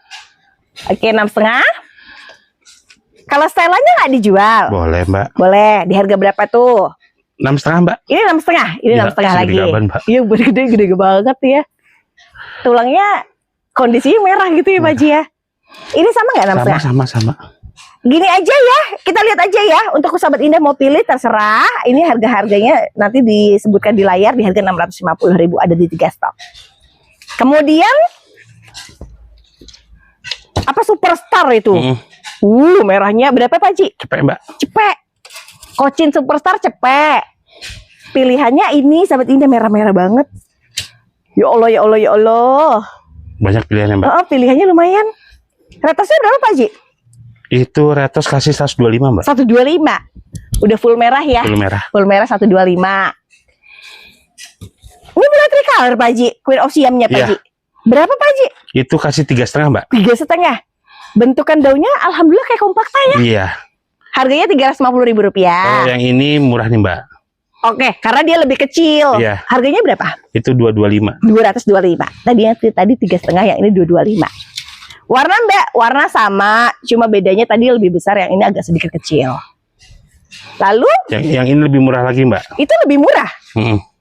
Oke, 6,5. Kalau stylenya nggak dijual? Boleh Mbak. Boleh. Di harga berapa tuh? 6,5 Mbak. Ini 6,5. Ini Ya, 6,5 lagi. segede-gedean, Mbak. Iya, gede banget ya. Tulangnya kondisinya merah gitu ya Pak Haji ya. Ini sama nggak 6,5? Sama. Gini aja ya, kita lihat aja ya. Untuk sahabat Indah mau pilih terserah. Ini harga-harganya nanti disebutkan di layar di harga 650.000, ada di 3 stok. Kemudian apa Superstar itu? Merahnya berapa Pak Haji? Cepet Mbak. Cepek. Kocin Superstar cepek. Pilihannya ini sahabat Indah merah-merah banget. Ya Allah. Banyak pilihannya Mbak. Pilihannya lumayan. Ratasnya berapa Pak Haji? Itu Retos kasih 125 Mbak. 125. Udah full merah ya. Full merah. Full merah 125. Ini berat tricolor Pak Haji, Queen of Siamnya Pak Iya. Haji. Berapa Pak Haji? Itu kasih 3,5 Mbak. 3,5. Bentukan daunnya alhamdulillah kayak kompakta ya. Iya. Harganya Rp350.000. Kalau yang ini murah nih Mbak. Oke, karena dia lebih kecil. Iya. Harganya berapa? Itu 225. 225. Tadi 3,5, yang ini 225. Warna Mbak, warna sama, cuma bedanya tadi lebih besar, yang ini agak sedikit kecil. Lalu Yang ini lebih murah lagi Mbak. itu lebih murah. Mm-mm.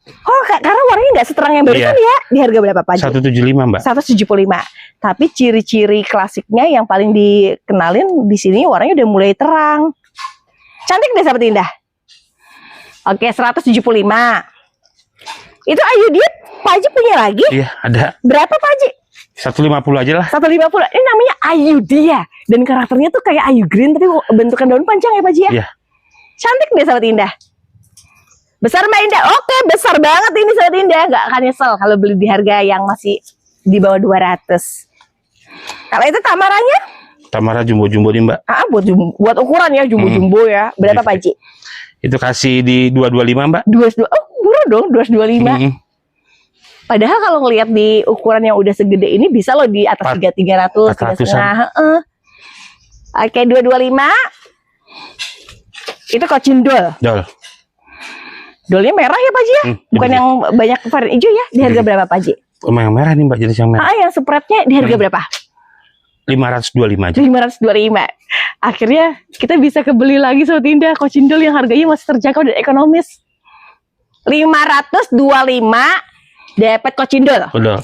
Oh, karena warnanya nggak seterang yang barusan ya. Di harga berapa Pak Haji? 175 Mbak. 175. Tapi ciri-ciri klasiknya yang paling dikenalin di sini warnanya udah mulai terang. Cantik deh sahabat indah. Oke, 175. Itu Ayu Diet Pak Haji punya lagi? Iya, ada. Berapa Pak Haji? 150 aja lah. 150. Ini namanya Ayu Dia. Dan karakternya tuh kayak Ayu Green tapi bentukan daun panjang ya Pak Haji ya? Iya. Cantik deh sahabat indah. Besar Mbak Indah. Oke, besar banget ini sahabat indah. Nggak akan nyesel kalau beli di harga yang masih di bawah 200. Kalau itu tamaranya? Tamara jumbo-jumbo nih Mbak. Buat ukuran ya, jumbo-jumbo ya. Berapa Iya. Pak Haji? Itu kasih di 225 Mbak. 2,2. Oh, murah dong, 225. Mm-mm. Padahal kalau ngelihat di ukuran yang udah segede ini bisa loh di atas 300, 3,5. Oke, 225. Itu kocindol. Dol. Dolnya merah ya Pak Haji ya? Bukan iya. yang banyak varian hijau ya? Di harga berapa Pak Haji? Yang merah nih Mbak, jenis yang merah. Yang spreadnya di harga berapa? 525 aja. 525. Akhirnya kita bisa kebeli lagi Sobat Indah kocindol yang harganya masih terjangkau dan ekonomis. 525 dapat kocindol. Udah.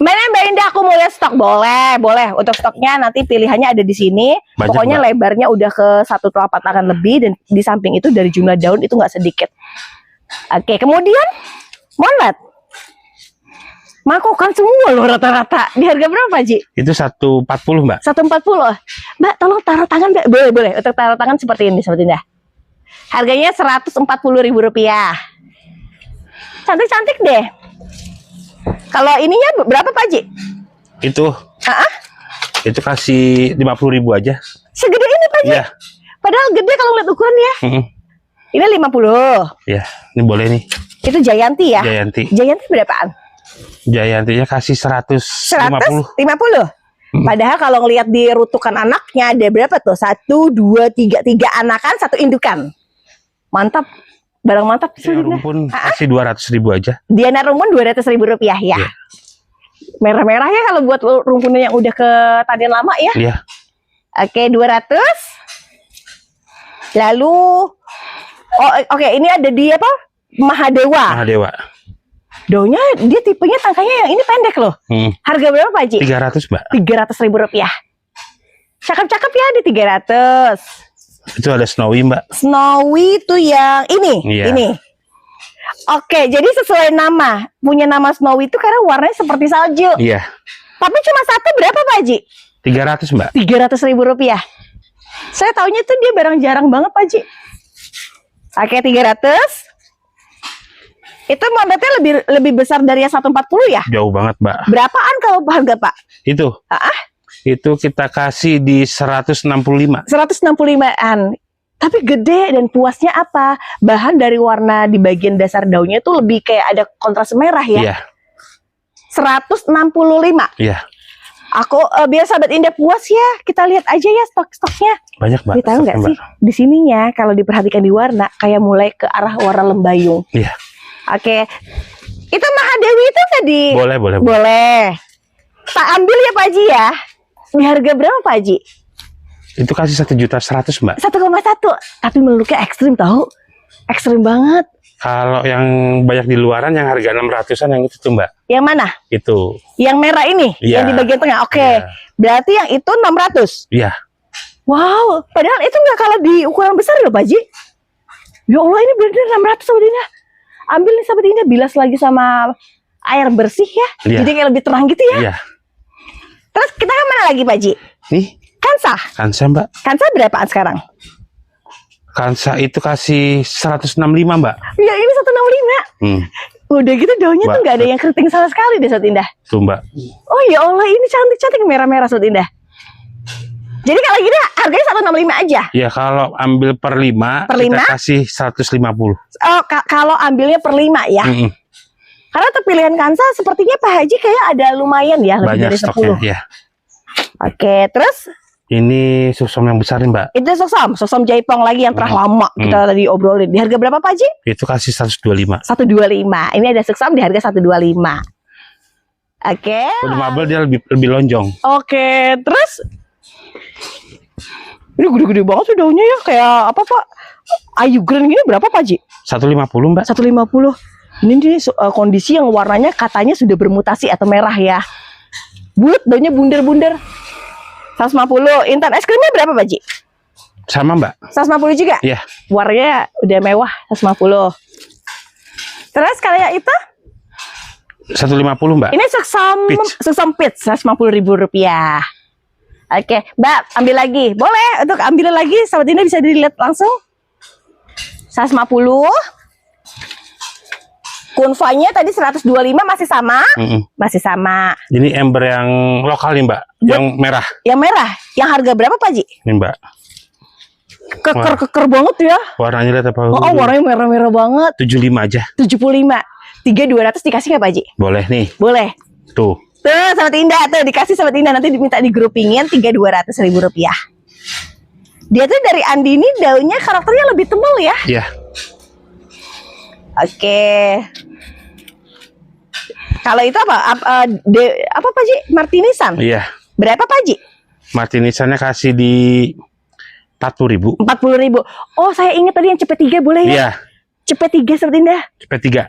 Mana Mbak Indah, aku mau lihat stok. Boleh. Untuk stoknya nanti pilihannya ada di sini. Banyak, Pokoknya Mbak. lebarnya udah ke 1 telapak tangan lebih dan di samping itu dari jumlah daun itu nggak sedikit. Oke, kemudian monlet. Makokan semua loh rata-rata. Di harga berapa Pak Haji? Itu 140 Mbak. 140. Mbak, tolong taruh tangan Mbak. Boleh. Untuk taruh tangan seperti ini Sobat Indah. Harganya Rp140.000. Cantik-cantik deh. Kalau ininya berapa Pak Haji? Itu. Itu kasih 50.000 aja. Segede ini Pak Haji? Iya. Padahal gede kalau ngeliat ukuran ya. Mm-mm. Ini 50. Ya, ini boleh nih. Itu Jayanti ya? Jayanti. Jayanti berapaan? Jayantinya kasih 150. 150. Padahal kalau ngelihat di rutukan anaknya ada berapa tuh? 1, 2, 3 anakan, 1 indukan. Mantap. Barang mantap. Yang rumpun kasih 200.000 aja. Diana rumpun Rp200.000 ya. Iya. Merah-merah ya kalau buat rumpunnya yang udah ke tanian lama ya. Iya. Oke, 200. Lalu oke, ini ada di apa? Mahadewa. Mahadewa. Daunnya dia tipenya tangkainya yang ini pendek loh. Harga berapa Pak Haji? 300 Mbak. Rp300.000. Cakep-cakep ya di 300. Itu ada Snowy Mbak. Snowy itu yang ini. Iya. Ini. Oke, jadi sesuai nama. Punya nama Snowy itu karena warnanya seperti salju. Iya. Tapi cuma satu berapa Pak Haji? 300 Mbak. Rp300.000. Saya taunya itu dia barang jarang banget Pak Haji. Oke, 300. Itu monetnya lebih besar dari yang 140 ya? Jauh banget Mbak. Berapaan kalau harga Pak? Itu. Itu kita kasih di 165. 165-an. Tapi gede dan puasnya apa? Bahan dari warna di bagian dasar daunnya itu lebih kayak ada kontras merah ya. Iya. 165. Iya. Aku biar sahabat Indah puas ya. Kita lihat aja ya stok-stoknya. Banyak Mbak. Tapi tahu nggak stoknya, sih di sininya kalau diperhatikan di warna kayak mulai ke arah warna lembayung. Iya. Oke. Itu Mahadewi itu tadi. Boleh. Boleh. Tak ambil ya Pak Haji ya. Di harga berapa Pak Haji? Itu kasih 1.100.000 Mbak. 1,1. Tapi meluknya ekstrim tahu. Ekstrim banget. Kalau yang banyak di luaran yang harga 600-an yang itu tuh Mbak. Yang mana? Itu. Yang merah ini? Iya. Yang di bagian tengah? Oke. Iya. Berarti yang itu 600? Iya. Wow. Padahal itu nggak kalah di ukuran besar loh Pak Haji. Ya Allah ini benar-benar 600 Sobat Indah. Ambil nih Sobat Indah, bilas lagi sama air bersih ya. Iya. Jadi kayak lebih terang gitu ya. Iya. Terus kita kemana lagi Pak Haji? Nih. Kansa. Kansa Mbak. Kansa berapaan sekarang? Kansa itu kasih 165 Mbak. Ya ini 165. Udah gitu daunnya Mbak, tuh nggak ada yang keriting sama sekali deh Sobat Indah. Tuh Mbak. Oh ya Allah ini cantik-cantik merah-merah Sobat Indah. Jadi kalau gini harganya 165 aja. Ya kalau ambil per 5, Per kita 5? kasih 150. Oh, kalau ambilnya per 5 ya. Mm-mm. Karena untuk pilihan Kansa sepertinya Pak Haji kayak ada lumayan ya, lebih Banyak dari 10. stoknya. Ya. Oke, terus Ini susom yang besar nih, Mbak. itu suksom jaipong lagi yang telah lama kita tadi obrolin. Di harga berapa Pak Haji? Itu kasih 125. 125. Ini ada suksom di harga 125. Oke. Kalau marble dia lebih lonjong. Oke, terus ini gede-gede banget sih daunnya ya, kayak apa Pak? Ayu Grand gini berapa Pak Haji? 150, Mbak. 150. Ini kondisi yang warnanya katanya sudah bermutasi atau merah ya. Bulat, daunnya bundar-bundar. 150. Intan es krimnya berapa Pak Haji? Sama, Mbak. 150 juga? Iya. Warnanya udah mewah, 150. Terus kayak itu? 150, Mbak. Ini suksom peach, Rp150.000. Oke, Mbak, ambil lagi. Boleh untuk ambil lagi, sahabat ini bisa dilihat langsung. 150. Kunvanya tadi 125 masih sama? Masih sama. Ini ember yang lokal nih, Mbak. Yang merah. Yang merah, yang harga berapa Pak Haji? Ini, Mbak. Keker banget ya. Warnanya lihat apa? Oh, warnanya merah-merah banget. 75 aja. 75. 3.200 dikasih nggak Pak Haji? Boleh nih. Boleh. Tuh. Tuh, sahabat Indah, tuh dikasih sahabat Indah, nanti diminta digroupingin Rp3.200.000. Dia tuh dari Andi ini daunnya karakternya lebih tebal ya. Iya. Oke. Kalau itu apa? Apa Pak Haji? Martinisan. Iya. Berapa Pak Haji? Martinisannya kasih di 40.000. 40.000. Oh, saya ingat tadi yang cepet 3 boleh ya? Iya. Cepet 3 sahabat Indah. Cepet 3.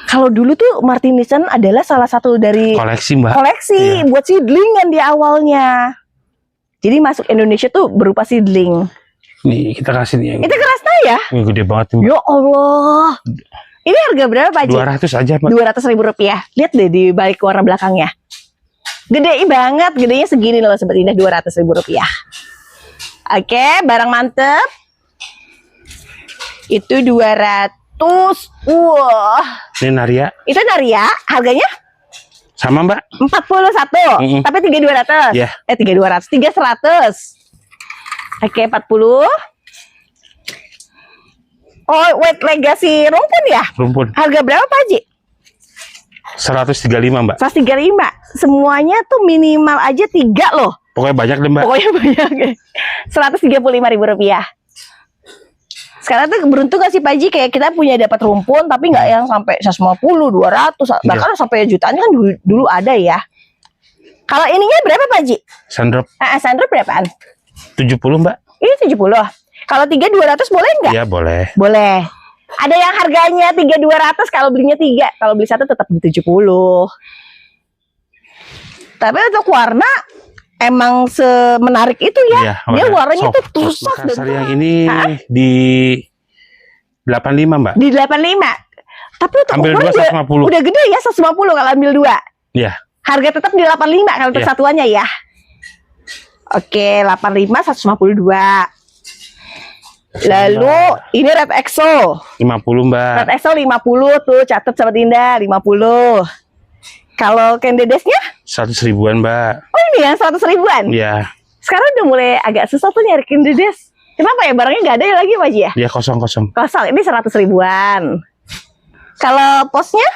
Kalau dulu tuh Martinisan adalah salah satu dari Koleksi, Mbak. koleksi Iya. buat seedlingan di awalnya. Jadi masuk Indonesia tuh berupa seedling. Nih, kita kasih nih. Itu kerasnya ya? Ini gede banget nih, Mbak. Ya Allah. Ini harga berapa Pak Haji? 200 aja, Mbak. Rp200.000. Lihat deh di balik warna belakangnya. Gede banget, gedenya segini loh Sobat Indah, Rp200.000. Oke, barang mantep. Itu 200. Wah. Ini Naria. Itu Naria, harganya Sama, Mbak. 41. Tapi 3.200. Iya. 3.200. 3.100. Oke, 40. Oh, White Legacy rumpun ya? Rumpun. Harga berapa Pak Haji? 135, Mbak. 135. Semuanya tuh minimal aja 3 loh. Pokoknya banyak deh, Mbak. Pokoknya banyak ya. Rp135.000. Sekarang tuh beruntung gak sih Pak Haji, kayak kita punya dapat rumpun tapi nggak yang sampai 150, 200, bahkan sampai jutaan kan dulu ada ya. Kalau ininya berapa Pak Haji? Sandrop Sandrop berapaan? 70, Mbak. Ini 70. Kalau 3.200 boleh nggak? Iya, boleh. Boleh. Ada yang harganya 3.200 kalau belinya 3, kalau beli 1 tetap di 70. Tapi untuk warna emang semenarik itu ya. Iya, Dia warnanya tuh tusuk Makassar yang ini di 85, Mbak. di 85. Tapi untuk Ambil ukuran 2 150. udah gede ya, 150 kalau ambil 2. Iya. Harga tetap di 85 kalau untuk Iya. satuannya ya. Oke, 85 152. Lalu ini Red Exo. 50, Mbak. Red Exo 50 tuh, catat Sobat Indah, 50. Kalau Candidesnya? 100 ribuan, Mbak. Oh ini yang 100 ribuan. Iya. Sekarang udah mulai agak susah tuh nyari Candides. Kenapa ya, barangnya nggak ada ya lagi Pak Haji ya? Dia kosong-kosong. Kosong, ini 100 ribuan. Kalau posnya?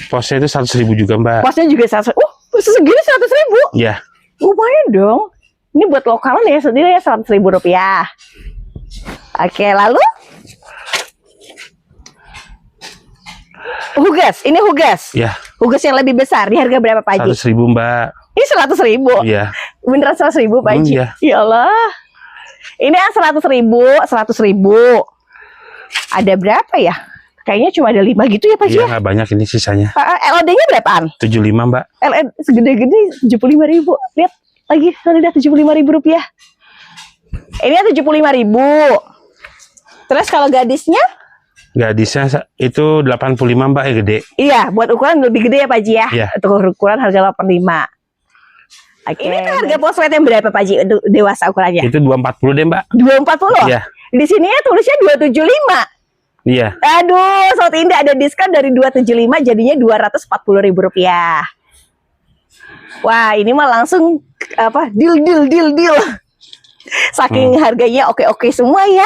Posnya itu 100 ribu juga, Mbak. Posnya juga 100. Segini 100 ribu. Iya. Lumayan dong. Ini buat lokalan ya, setidaknya 100 ribu rupiah. Oke, lalu Hugas, ini Hugas. Iya. Hugas yang lebih besar, di harga berapa Pak Haji? 100 ribu, Mbak. Ini 100 ribu. Iya. Beneran 100 ribu Pak Haji? Iya. Ya Allah. Ini yang 100 ribu, 100 ribu. Ada berapa ya? Kayaknya cuma ada 5 gitu ya Pak Haji? Iya, nggak banyak ini sisanya. LOD-nya berapaan? 75, Mbak. LED segede-gede 75 ribu. Lihat lagi, sudah 75 ribu rupiah. Ini 75 ribu. Terus kalau gadisnya? Gadisnya itu 85, Mbak, ya gede. Iya, buat ukuran lebih gede ya Pak Haji ya. Iya. Untuk ukuran harga 85. Oke. Ini tuh harga Poswet yang berapa Pak Haji untuk dewasa ukurannya? Itu 240 deh, Mbak. 240. Iya. Di sini ya tulisnya 275. Iya. Aduh, Sobat Indah ada diskon dari 275 jadinya Rp240.000. Wah, ini mah langsung apa? Deal. Saking harganya oke semua ya.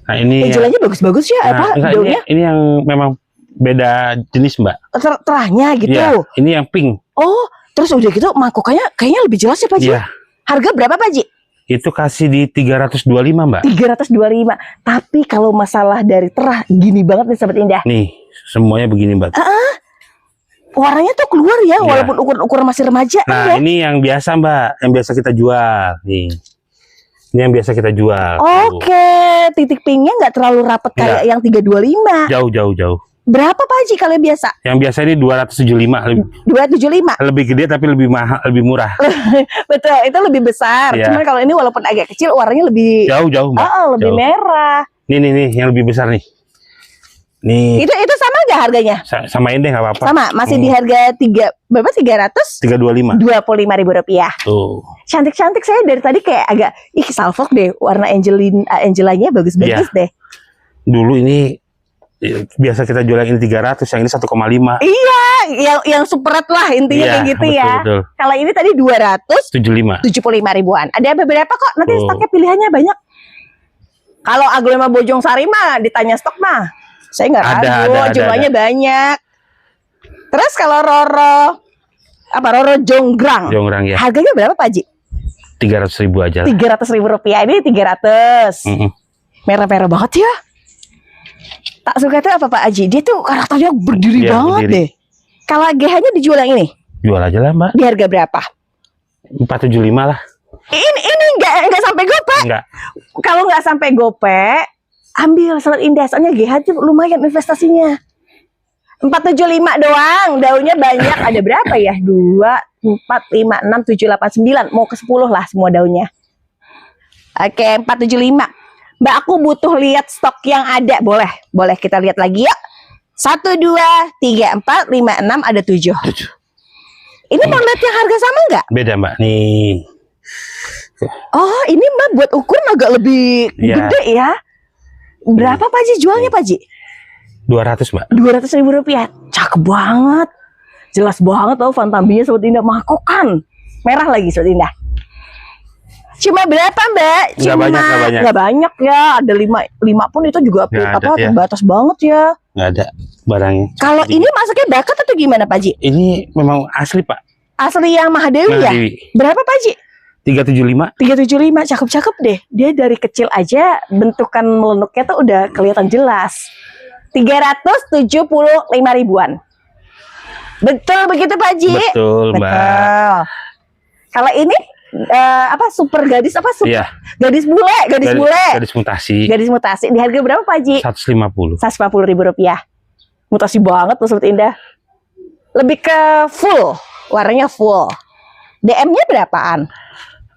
Nah ini Jualannya bagus-bagus ya, apa enggak, daunnya? ini yang memang beda jenis Mbak. Terahnya gitu. Iya, ini yang pink. Oh, terus udah gitu mangkokannya kayaknya lebih jelas ya Pak Ji. Iya. Harga berapa Pak Ji? Itu kasih di 325 Mbak. 325. Tapi kalau masalah dari terah gini banget nih Sobat Indah. Nih, semuanya begini Mbak. Warnanya tuh keluar ya, Iya. walaupun ukuran masih remaja kan Nah, ya. ini yang biasa Mbak, yang biasa kita jual. Nih. Ini yang biasa kita jual. Oke, titik pinknya nggak terlalu rapat kayak yang 325. Jauh. Berapa Pak Haji kalau biasa? Yang biasa ini 275, 275. lebih gede tapi lebih mahal, lebih murah. Betul, itu lebih besar. Iya. Cuman kalau ini walaupun agak kecil, warnanya lebih Jauh Mbak. lebih Jauh. merah. Nih, yang lebih besar nih. Nih, Itu sama nggak harganya? samain deh nggak apa-apa. Sama, masih di harga berapa? 325. 325.000 rupiah. Tuh. Cantik-cantik, saya dari tadi kayak agak salfok deh, warna Angelanya bagus-bagus deh. Dulu ini biasa kita jual yang ini 300, yang ini 1,5. Iya, yang super red lah intinya kayak gitu ya. Betul. Kalau ini tadi 75 275.000-an. Ada beberapa kok, nanti stoknya pilihannya banyak. Kalau Aglonema Bojong Sari mah ditanya stok mah, saya nggak ragu, jumlahnya banyak. Terus kalau Roro Jonggrang ya. harganya berapa Pak Ji? 300.000 aja lah. 300.000 rupiah, ini 300. Merah-merah banget ya. Tak suka itu apa Pak Aji? Dia tuh karakternya berdiri banget deh. Kalau GH-nya dijual yang ini? Jual aja lah Mbak. Di harga berapa? 475 lah. Ini nggak sampai gope. Enggak. Kalau nggak sampai gope, ambil Sobat Indah. Soalnya GH itu lumayan investasinya. 475 doang, daunnya banyak. Ada berapa ya? 2, 4, 5, 6, 7, 8, 9. Mau ke 10 lah semua daunnya. Oke, 475. Mbak, aku butuh lihat stok yang ada. Boleh kita lihat lagi ya. 1, 2, 3, 4, 5, 6, ada 7. Ini mau lihat yang harga sama nggak? Beda Mbak, nih. Oh, ini Mbak buat ukuran agak lebih gede ya. Berapa Pak Ji jualnya Pak Ji? 200 Mbak. 200.000 rupiah. Cakep banget. Jelas banget tau Fantambinya Sobat Indah. Mahkokan. Merah lagi Sobat Indah. Cuma berapa Mbak? Nggak banyak ya. Ada 5 pun itu juga terbatas banget ya. Nggak ada barangnya. Kalau ini masuknya bakat atau gimana Pak Ji? Ini memang asli Pak. Asli yang Mahadewi ya? Berapa Pak Ji? 375. 375, cakep-cakep deh. Dia dari kecil aja bentukan melenuknya tuh udah kelihatan jelas. 375.000-an. Betul begitu Pak Ji? Betul Mbak. Kalau ini super gadis gadis bule. Gadis mutasi. Gadis mutasi. Di harga berapa Pak Ji? 150. 150.000 rupiah. Mutasi banget tuh Sobat Indah. Lebih ke full, warnanya full. DM-nya berapaan?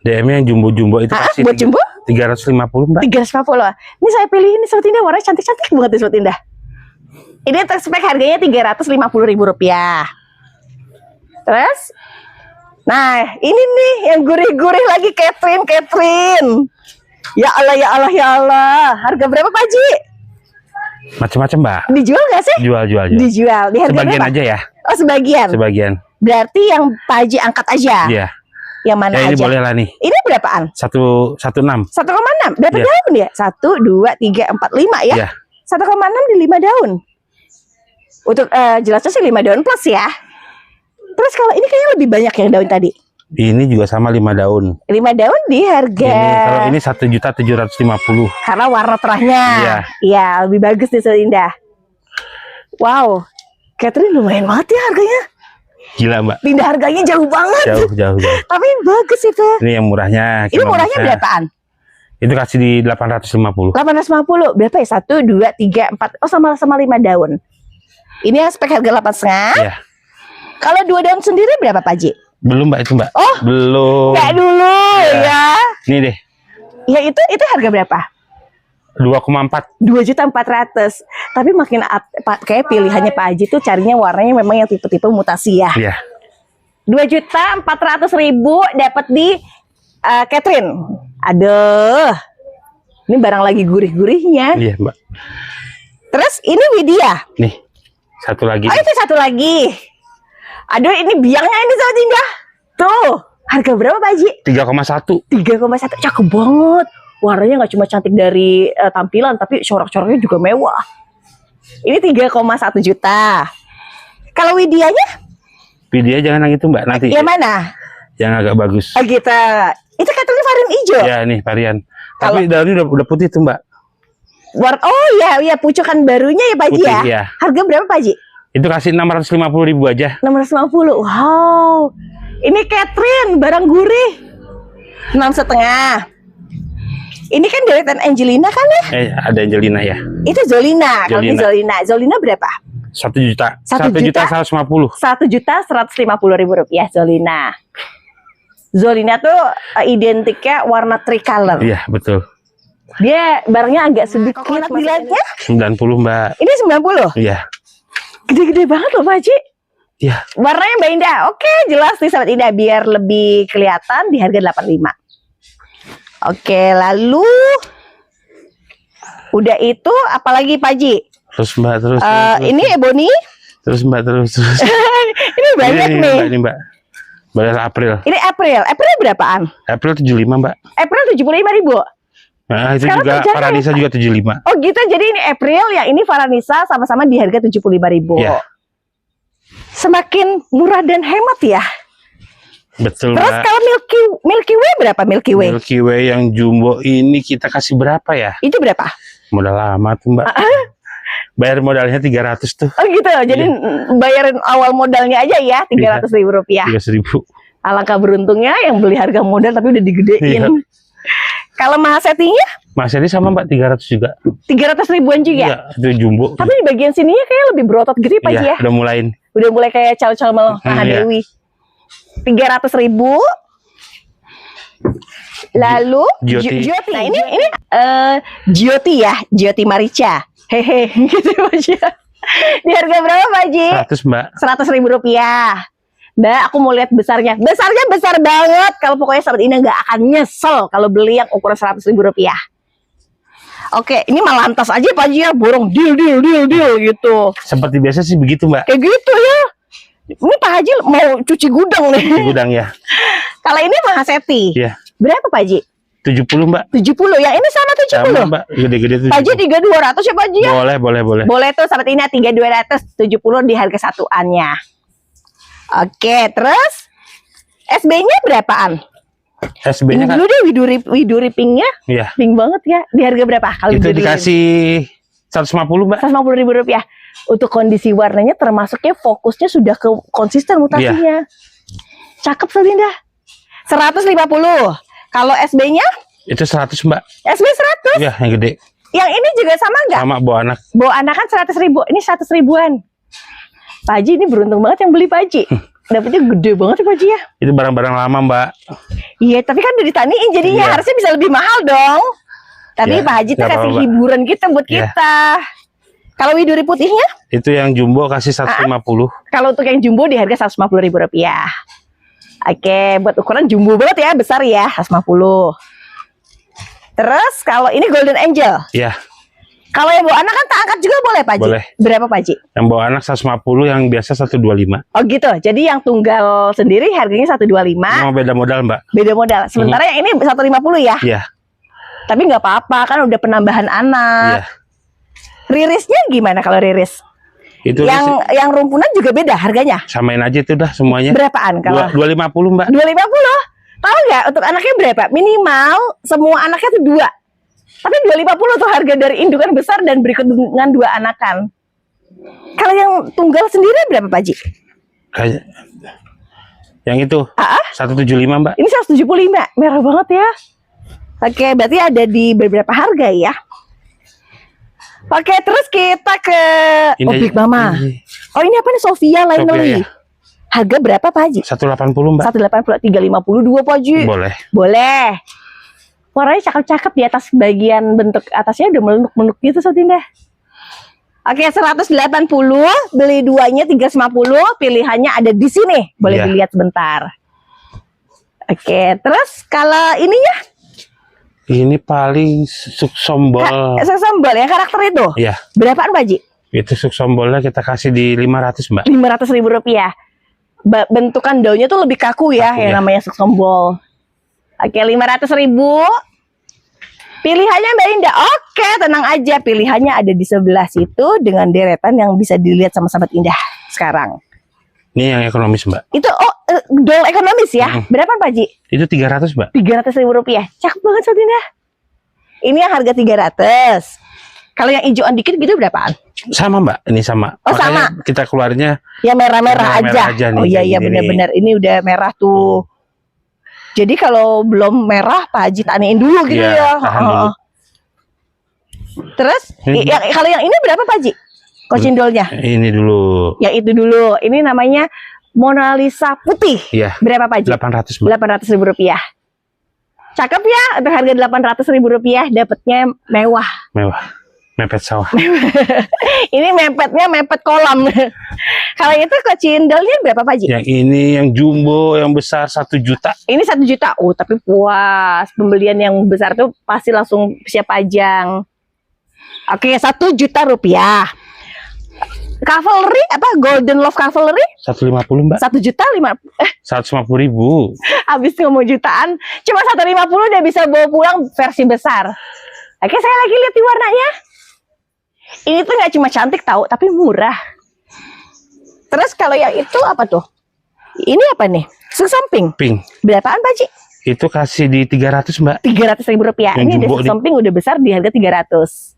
DM-nya yang jumbo-jumbo itu pasti buat jumbo? 350 Mbak. 350. Ini saya pilih ini Sobat Indah, warnanya cantik-cantik banget ya Sobat Indah. Ini spek harganya 350.000 rupiah. Terus, nah ini nih yang gurih-gurih lagi, Catherine. Ya Allah. Harga berapa Pak Ji? Macam-macam Mbak. Dijual nggak sih? Jual. Dijual. Di harga sebagian berapa? aja ya. Oh sebagian. Berarti yang Pak Ji angkat aja. Iya. Yang mana aja? Ini boleh lah nih. Ini berapaan? 1,6. 1,6. Berapa daun dia? 1, 2, 3, 4, 5 ya? Iya. 1,6 di 5 daun. Untuk jelasnya sih 5 daun plus ya. Terus kalau ini kayaknya lebih banyak yang daun tadi. Ini juga sama 5 daun. 5 daun di harga. Kalau ini 1.750.000. Karena warna terahnya. Iya, lebih bagus nih Sobat Indah. Wow. Catherine lumayan banget ya harganya. Gila Mbak. Pindah harganya jauh banget. Jauh. Tapi bagus itu. Ini yang murahnya. Ini murahnya berapaan? Itu kasih di 850. 850. Berapa ya? 1, 2, 3, 4. Oh sama-sama 5 daun. Ini yang spek harga 8,5. Iya. Kalau 2 daun sendiri berapa Pak Ji? Belum Mbak itu Mbak. Oh. Belum. Kayak dulu ya. Ini deh. Ya itu harga berapa? 2,4. 2.400.000. Tapi makin kayak pilihannya Pak Haji tuh carinya warnanya memang yang tipe-tipe mutasi ya. Iya. 2.400.000 dapat di Catherine. Aduh. Ini barang lagi gurih-gurihnya. Iya Mbak. Terus ini Widya. Nih. Satu lagi. Oh itu satu lagi. Aduh, ini biangnya ini Sobat Indah. Tuh, harga berapa Pak Haji? 3,1. 3,1, cakep banget. Warnanya nggak cuma cantik dari tampilan, tapi corak-coraknya juga mewah. Ini 3,1 juta. Kalau Widianya? Widya jangan yang itu Mbak, nanti. Yang mana? Yang agak bagus. Oh gitu. Itu katanya varian hijau. Ya nih varian. Tapi dalamnya udah putih tuh Mbak. Oh iya, pucukan barunya ya Pak Haji Putih, ya? ya. Harga berapa Pak Haji? Itu kasih 650.000 aja. 650. Wow. Ini Catherine, barang gurih. 6,5. Ini kan deretan Angelina kan ya? Ada Angelina ya. Itu Zolina. Kalau ini Zolina. Zolina berapa? 1 juta. 1 juta? 150. 1.150.000 rupiah Zolina. Zolina tuh identiknya warna tricolor. Iya betul. Dia barangnya agak sedikit. Nilainya? 90 Mbak. Ini 90? Iya. Gede-gede banget loh Pak Haji. Iya. Warnanya Mbak Indah. Oke, jelas nih Sobat Indah biar lebih kelihatan di harga 85. Oke, lalu udah itu apalagi Pak Haji? Terus Mbak terus. Ini Ebony. Terus Mbak terus. Ini banyak nih. Ini Mbak. Balas April. Ini April. April berapaan? April 75 Mbak. April 75.000. Nah, itu Sekarang juga pajangan Paranisa ya, juga 75. Oh gitu, jadi ini April, yang ini Varanisa sama-sama di harga 75.000. Iya. Semakin murah dan hemat ya. Betul Terus Mbak. kalau Milky Way berapa Milky Way? Milky Way yang jumbo ini kita kasih berapa ya? Itu berapa? Modal lama tuh Mbak. Bayar modalnya 300 tuh. Oh gitu, jadi bayarin awal modalnya aja ya 300.000 rupiah. 300.000. Alangkah beruntungnya yang beli harga modal tapi udah digedein. Iya. Kalau mahasetinya? Mas ini sama Mbak 300 juga. 300 ribuan juga. Iya, itu jumbo. Tapi di bagian sininya kayak lebih berotot gitu ya Pak Haji ya. Udah mulain. Udah mulai kayak caw-caw Maloh Iya. Dewi. 300.000. Lalu Jyoti. Jyoti. Nah ini Jyoti ya, Jyoti Marica. Hehe, gitu Pak Haji. Di harga berapa Pak Haji? 100 Mbak. 100.000 rupiah. Mbak, aku mau lihat besarnya. Besarnya besar banget. Kalau pokoknya Sobat Indah nggak akan nyesel kalau beli yang ukuran 100.000 rupiah. Oke, ini malah lantas aja Pak Haji ya, borong deal gitu. Seperti biasa sih begitu Mbak. Kayak gitu ya. Ini Pak Haji mau cuci gudang nih. Di gudang ya. Kalau ini Mahaseti. Iya. Berapa Pak Haji? 70 Mbak. 70. Yang ini sama 70. Sama Mbak. Gede-gede tuh. Pak Haji 3.200 ya Pak Haji ya? Boleh. Boleh tuh Sobat Indah 3.270 di harga satuannya. Oke, terus SB-nya berapaan? SB-nya Ini kan. dulu deh widuri pinknya. Iya. Pink banget ya. Di harga berapa? Kalau Itu widuri dikasih 150 Mbak. 150.000 rupiah. Untuk kondisi warnanya termasuknya fokusnya sudah ke konsisten mutasinya. Cakep Sobat Indah. 150. Kalau SB-nya? Itu 100 Mbak. SB 100. Iya, yang gede. Yang ini juga sama nggak? Sama bawa anak. Bawa anak kan 100.000. Ini 100 ribuan. Pak Haji ini beruntung banget yang beli Pak Haji. Dapetnya gede banget ya Pak Haji ya. Itu barang-barang lama Mbak. Iya, tapi kan udah ditaniin jadinya Iya. harusnya bisa lebih mahal dong. Tapi Ya, Pak Haji tuh nggak kasih apa-apa. hiburan kita buat Iya. kita. Kalau widuri putihnya? Itu yang jumbo kasih 150. Kalau untuk yang jumbo di harga 150.000 rupiah. Oke, buat ukuran jumbo banget ya, besar ya, 150. Terus kalau ini Golden Angel. Iya. Kalau yang bawa anak kan tak angkat juga boleh Pak Haji? Boleh. Berapa Pak Haji? Yang bawa anak 150, yang biasa 125. Oh gitu, jadi yang tunggal sendiri harganya 125, Mau beda modal Mbak. beda modal. Sementara yang ini 150 ya? Iya. Tapi nggak apa-apa, kan udah penambahan Iya. anak. Ririsnya gimana kalau riris? Itu Yang rumpunan juga beda harganya? samain aja itu dah semuanya. Berapaan kalau? 250 Mbak. 250. Tahu nggak untuk anaknya berapa? Minimal semua anaknya tuh 2. Tapi 250 tuh harga dari indukan besar dan berikut dengan 2 anakan. Kalau yang tunggal sendiri berapa Pak Haji? Kayak yang itu 175 Mbak. Ini 175, merah banget ya. Oke, berarti ada di beberapa harga ya. Oke, terus kita ke Big Mama. Oh ini apa nih? Sofia Lainely. ya. Harga berapa Pak Haji? 180 Mbak. 180, 352 Pak Haji. Boleh. Boleh. Warnanya cakep-cakep, di atas bagian bentuk atasnya udah meluk-meluk gitu Sobat Indah. Oke, 180, beli duanya 350, pilihannya ada di sini. Boleh Iya. dilihat sebentar. Oke, terus kalau ininya? Ini paling suksombol. Sambal ya karakter itu. Iya. Berapaan Pak Haji? Itu suksombolnya kita kasih di 500 Mbak. 500.000 rupiah. bentukan daunnya tuh lebih kaku ya, Kaku, yang ya. namanya suksom ball. Oke, 500.000. Pilihannya Mbak Indah. Oke, tenang aja. Pilihannya ada di sebelah situ dengan deretan yang bisa dilihat sama sahabat Indah sekarang. Ini yang ekonomis, Mbak. Itu doll ekonomis ya. Berapa Pak Ji? Itu 300, Mbak. 300.000 rupiah. Cakep banget sahabat Indah. Ini yang harga 300. Kalau yang hijauan dikit gitu berapaan? Sama, Mbak. Ini sama. Oh, Makanya sama. kita keluarnya Ya merah-merah merah-merah aja. aja nih, Oh iya kayak iya gini benar-benar. Ini udah merah tuh. Jadi kalau belum merah Pak Haji taniin dulu gitu Iya, ya. tahan dulu. Terus kalau yang ini berapa Pak Haji? Kocindolnya? ini dulu. Yang itu dulu. Ini namanya Mona Lisa putih. Iya. Berapa Pak Haji? 800, Mbak. 800.000 rupiah. Cakep ya, untuk harga 800.000 rupiah dapatnya mewah. Mewah. Mepet sawah. Ini mepet kolam. Kalau itu kocindolnya berapa Pak Haji? Yang ini yang jumbo, yang besar 1 juta. Ini 1 juta. Oh, tapi puas. Pembelian yang besar tuh pasti langsung siap pajang. Oke, 1 juta rupiah. Cavalry apa Golden Love Cavalry 150, Mbak. 1.500.000. 150.000. Habis ngomong jutaan, cuma 150 udah bisa bawa pulang versi besar. Oke, saya lagi lihat di warnanya. Ini tuh nggak cuma cantik tahu, tapi murah. Terus kalau yang itu apa tuh? Ini apa nih? Susamping. Pink. Berapaan Pak Ci? Itu kasih di 300, Mbak. 300.000 rupiah. Yang Ini ada jumbo nih. susamping udah besar di harga 300.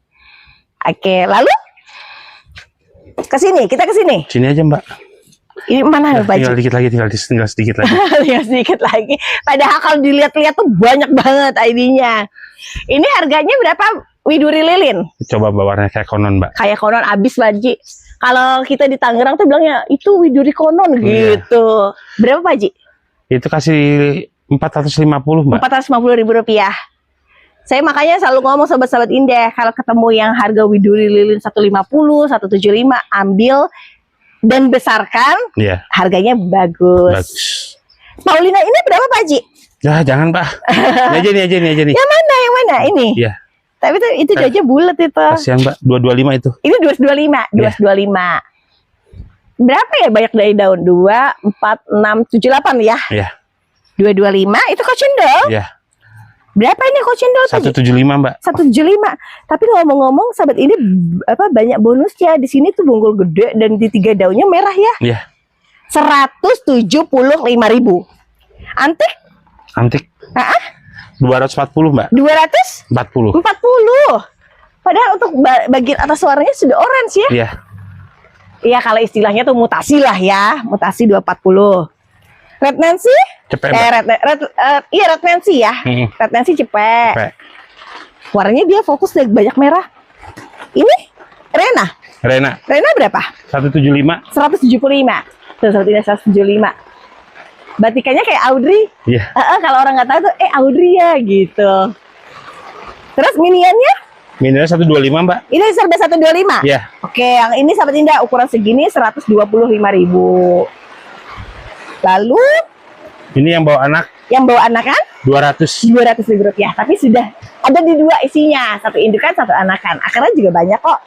Oke, lalu ke sini, kita ke sini. Sini aja, Mbak. Ini mana Pak Ci? Tinggal dikit lagi, tinggal sedikit lagi. Ya sedikit lagi. Padahal kalau dilihat-lihat tuh banyak banget ID-nya. Ini harganya berapa? Widuri lilin. Coba warnanya kayak konon, Mbak. Kayak konon abis Pak Ji. Kalau kita di Tangerang tuh bilangnya itu widuri konon Iya. gitu. Berapa Pak Ji? Itu kasih 450, Mbak. 450.000 rupiah. Saya makanya selalu ngomong sobat-sobat Indah, kalau ketemu yang harga widuri lilin 150, 175, ambil dan besarkan, Iya, harganya bagus. bagus. Paulina ini berapa Pak Ji? Ya, jangan, Pak. Ini aja nih. Yang mana? Ini? Iya. Tapi itu aja bulat itu. Kasihan, Mbak. 225 itu. Ini 225, 225. Berapa ya banyak dari daun? 2, 4, 6, 7, 8 ya? Iya. 225 itu kocendol. Iya. Berapa ini kocendol tadi? 175, Mbak. 175. Tapi ngomong-ngomong sahabat ini banyak bonusnya. Di sini tuh bonggol gede dan di 3 daunnya merah ya. Iya. 175.000. Antik? Antik. Heeh. 240, Mbak. 240. 40. Padahal untuk bagian atas warnanya sudah orange ya. Iya. Iya, kalau istilahnya tuh mutasi lah ya. Mutasi 240. Red Nancy? Cepet, Mbak. Iya Red Nancy ya. Red Nancy cepet. Cepet. Warnanya dia fokus dari banyak merah. Ini Rena. Rena Berapa? 175. 175. Tuh, sepertinya 175. Batikannya kayak Audrey. Iya. Kalau orang nggak tahu tuh, Audrey ya gitu. Terus miniannya? Mininya 125, Mbak. Ini serba 125. Iya. Oke, yang ini sahabat Indah ukuran segini 125.000. Lalu Ini yang bawa anak yang bawa anak kan 200. 200.000 rupiah. Tapi sudah ada di 2 isinya, 1 indukan 1 anakan. Akarnya juga banyak kok.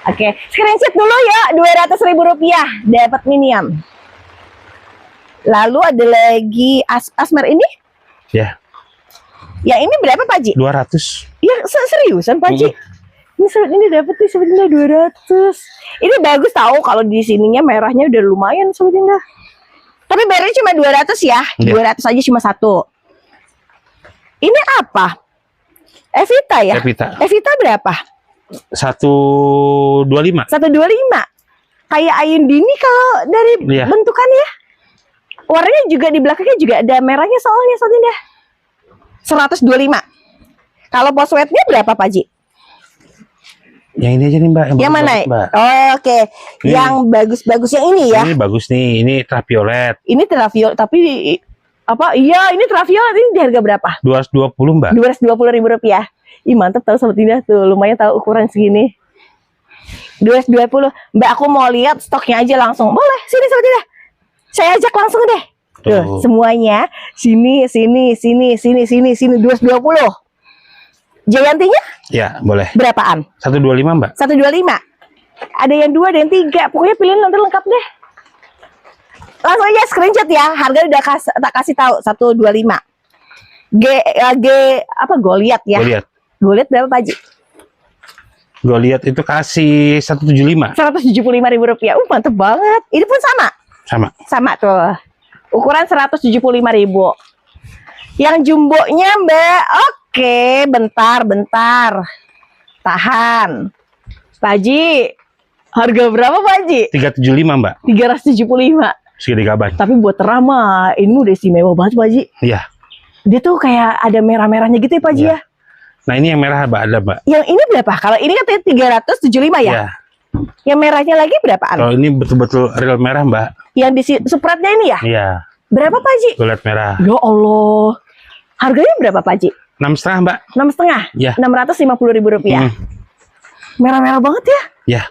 Oke, screenshot dulu ya, 200.000 rupiah dapat minion. Lalu ada lagi asmar ini. Ya, Yang ini berapa Pak Ji? 200. Ya seriusan Pak Ji? Ini sobat ini dapat nih sobat Indah 200. Ini bagus tahu kalau di sininya merahnya udah lumayan sobat Indah. Tapi bayarnya cuma 200 ya. Iya. 200 aja cuma 1. Ini apa? Evita ya? Evita berapa? 125. 125. Kayak Ayundini kalau dari Iya. bentukannya. Warnanya juga di belakangnya juga ada merahnya soalnya sobat Indah. 125. Kalau poswetnya berapa Pak Ji? Yang ini aja nih, Mbak. Yang mana? bagus, Mbak. Oh, oke. Ini. Yang bagus-bagus yang ini ya. Ini bagus nih. Ini ultraviolet. Ini traviolet tapi apa? Iya, ini traviolet ini di harga berapa? 220, Mbak. 220.000 rupiah. Ih, mantep tahu sobat Indah tuh. Lumayan tahu ukuran segini. 220. Mbak, aku mau lihat stoknya aja langsung. Boleh, sini sobat Indah. Saya ajak langsung deh. Tuh, semuanya sini 220. Jayantinya Ya, boleh. berapaan? 125, Mbak. 125. Ada yang 2, ada yang 3. Pokoknya pilihan nanti lengkap deh. langsung aja screenshot ya. Harga udah tak kasih tahu 125. Apa Goliath ya? Goliath berapa Pak Haji? Goliath itu kasih 175. 175.000 rupiah. Mantep banget. Ini pun sama. Sama tuh. Ukuran 175.000. Yang jumbonya Mbak. Oke, bentar. Tahan. Pak Haji, harga berapa Pak Haji? 375 Mbak. 375. Segede gaban. Tapi buat terama, ini udah istimewa banget Pak Haji. Iya. Dia tuh kayak ada merah-merahnya gitu ya Pak Haji ya. Nah ini yang merah Mbak, ada Mbak. Yang ini berapa? Kalau ini katanya 375 ya? Iya. Yang merahnya lagi berapaan? Kalau ini betul-betul real merah Mbak. Yang di supratnya ini ya? Iya. Berapa Pak Haji? Goliath merah. Ya Allah. Harganya berapa Pak Haji? 6,5 Mbak. 6,5? Iya. 650.000 rupiah. Merah-merah banget ya? Iya.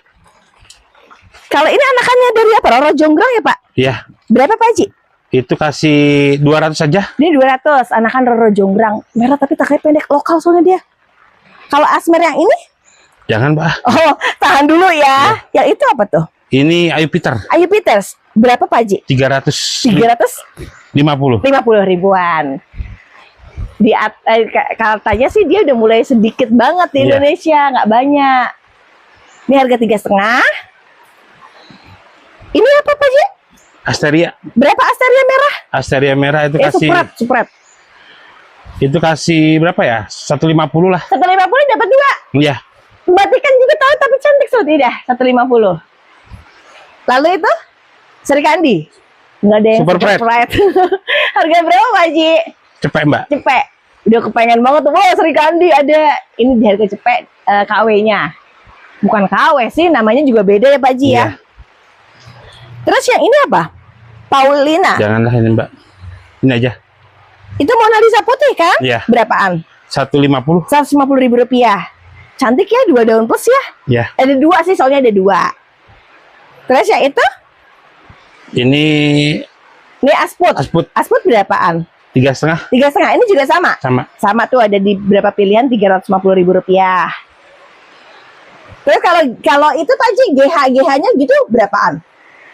Kalau ini anakannya dari apa? Roro Jonggrang ya Pak? Iya. Berapa Pak Haji? Itu kasih 200 saja. Ini 200, anakan Roro Jonggrang. Merah tapi taknya pendek, lokal soalnya dia. Kalau asmer yang ini? Jangan Mbak. Oh, tahan dulu ya. Yang itu apa tuh? Ini Ayu Peter. Ayu Peters. Berapa Pak Haji? 350 350 ribuan. Katanya sih dia udah mulai sedikit banget di Indonesia, nggak banyak. Ini harga 3,5. Ini apa Pak Haji? Asteria. Berapa asteria merah? Asteria merah itu kasih. Supret. Itu kasih berapa ya? 150 lah. 150 dapat 2. Iya. Berarti kan juga tahu tapi cantik so tidak? 150. Lalu itu Sri Kandi. Enggak ada yang Super Pride. Harga berapa Pak Haji? Cepet Mbak. Cepet. Udah kepengen banget tuh. Wah, Sri Kandi ada. Ini di harga cepet KW-nya. Bukan KW sih, namanya juga beda ya Pak Haji ya. Terus yang ini apa? Paulina. Janganlah ini Mbak. Ini aja. Itu Mona Lisa putih kan? Iya. Berapaan? 150. 150.000 rupiah. Cantik ya, 2 daun plus ya? Iya. Ada 2 sih, soalnya ada 2. Terus yang itu? Ini Asput. Asput berapaan? 3,5. 3,5. Ini juga sama? Sama tuh, ada di berapa pilihan, 350.000 rupiah. Terus kalau itu Pak Haji, GH-nya gitu berapaan?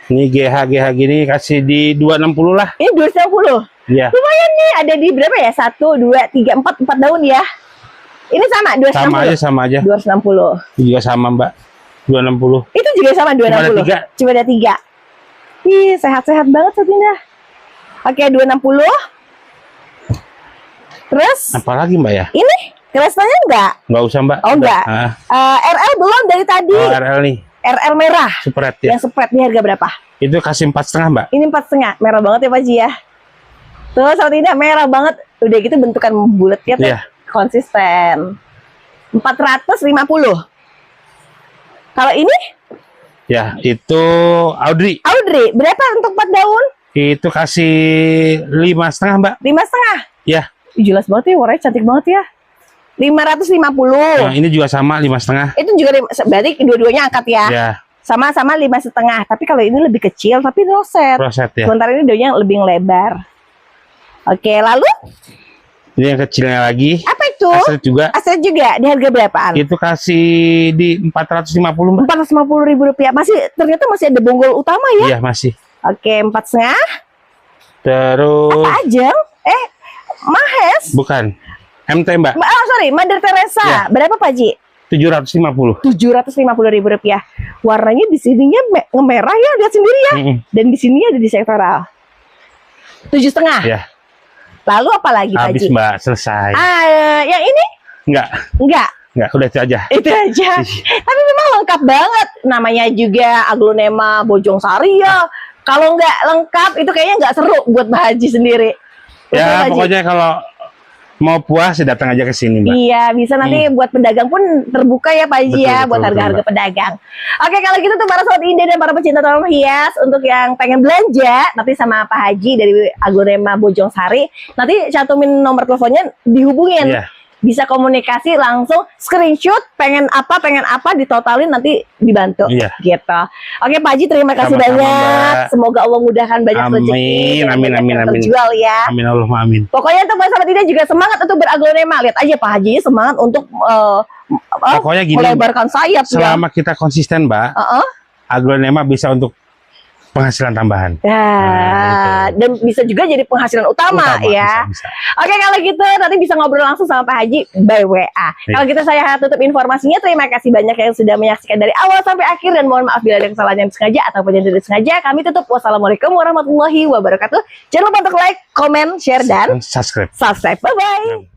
Ini GH gini kasih di 260 lah. Ini 260. Iya. Lumayan nih, ada di berapa ya? 1, 2, 3, 4 daun ya. Ini sama 260. Sama aja. 260. Itu juga sama Mbak. 260. Itu juga sama 260. Cuma ada 3. Ih, sehat-sehat banget Satina. Oke, 260. Terus? Apalagi Mbak ya? Ini kerasanya enggak? Enggak usah Mbak. Oh enggak. RL belum dari tadi. Oh, RL nih. RL merah. Supret ya. Yang supret ini harga berapa? Itu kasih 4,5 Mbak. Ini 4,5. Merah banget ya Pak Haji ya. Tuh saat ini merah banget. Udah gitu bentukan bulatnya tuh konsisten. 450. Kalau ini? Ya, itu Audrey. Audrey, berapa untuk 4 daun? Itu kasih 5,5 Mbak. 5,5? Ya. Jelas banget ya, warnanya cantik banget ya. 550. Nah, ini juga sama 5,5. Itu juga berarti dua-duanya angkat ya. Ya. Sama-sama 5,5. Tapi kalau ini lebih kecil tapi roset. Roset ya. Sementara ini daunnya lebih lebar. Oke, lalu? Ini yang kecilnya lagi. Apa itu? Astrid juga. Astrid juga. Di harga berapaan? Itu kasih di 450 Mbak. 450.000 rupiah. Ternyata masih ada bonggol utama ya? Iya, masih. Oke, 4,5. Terus. Apa aja? Mahes? Bukan. MT Mbak. Sorry, Mother Teresa. Ya. Berapa Pak Haji? 750. 750.000 rupiah. Warnanya di sininya ngemerah ya, lihat sendiri ya. Dan di sini ada di sektoral. 7,5. Ya. Lalu apa lagi Pak Haji? Habis Mbak, selesai. Yang ini? Enggak, udah itu aja. Itu aja. Tapi memang lengkap banget. Namanya juga aglonema Bojong Sari ya. Kalau nggak lengkap itu kayaknya nggak seru buat Pak Haji sendiri. Ya, pokoknya kalau mau puas datang aja ke sini Mbak. Iya, bisa nanti buat pedagang pun terbuka ya Pak Haji ya, buat harga-harga pedagang. Oke, kalau gitu tuh para sobat Indah dan para pecinta tanaman hias, untuk yang pengen belanja nanti sama Pak Haji dari aglonema Bojong Sari, nanti cantumin nomor teleponnya, dihubungin. Iya. Bisa komunikasi langsung, screenshot pengen apa ditotalin nanti dibantu. Iya. Gitu. Oke Pak Haji, terima kasih banyak. Semoga Allah mudahkan banyak rezeki. Amin. Terjual ya. Amin Allahumma amin. Pokoknya untuk sahabat Indah juga semangat untuk beraglonema. Lihat aja Pak Haji semangat untuk pokoknya gini, melebarkan sayap. selama kita konsisten Mbak, aglonema bisa untuk penghasilan tambahan. Ya, dan bisa juga jadi penghasilan utama ya. Bisa. Oke, kalau gitu nanti bisa ngobrol langsung sama Pak Haji by WA. Kalau gitu saya tutup informasinya. Terima kasih banyak yang sudah menyaksikan dari awal sampai akhir, dan mohon maaf bila ada kesalahan yang sengaja ataupun yang tidak sengaja. Kami tutup. Wassalamualaikum warahmatullahi wabarakatuh. Jangan lupa untuk like, comment, share, dan Subscribe. subscribe. Bye bye.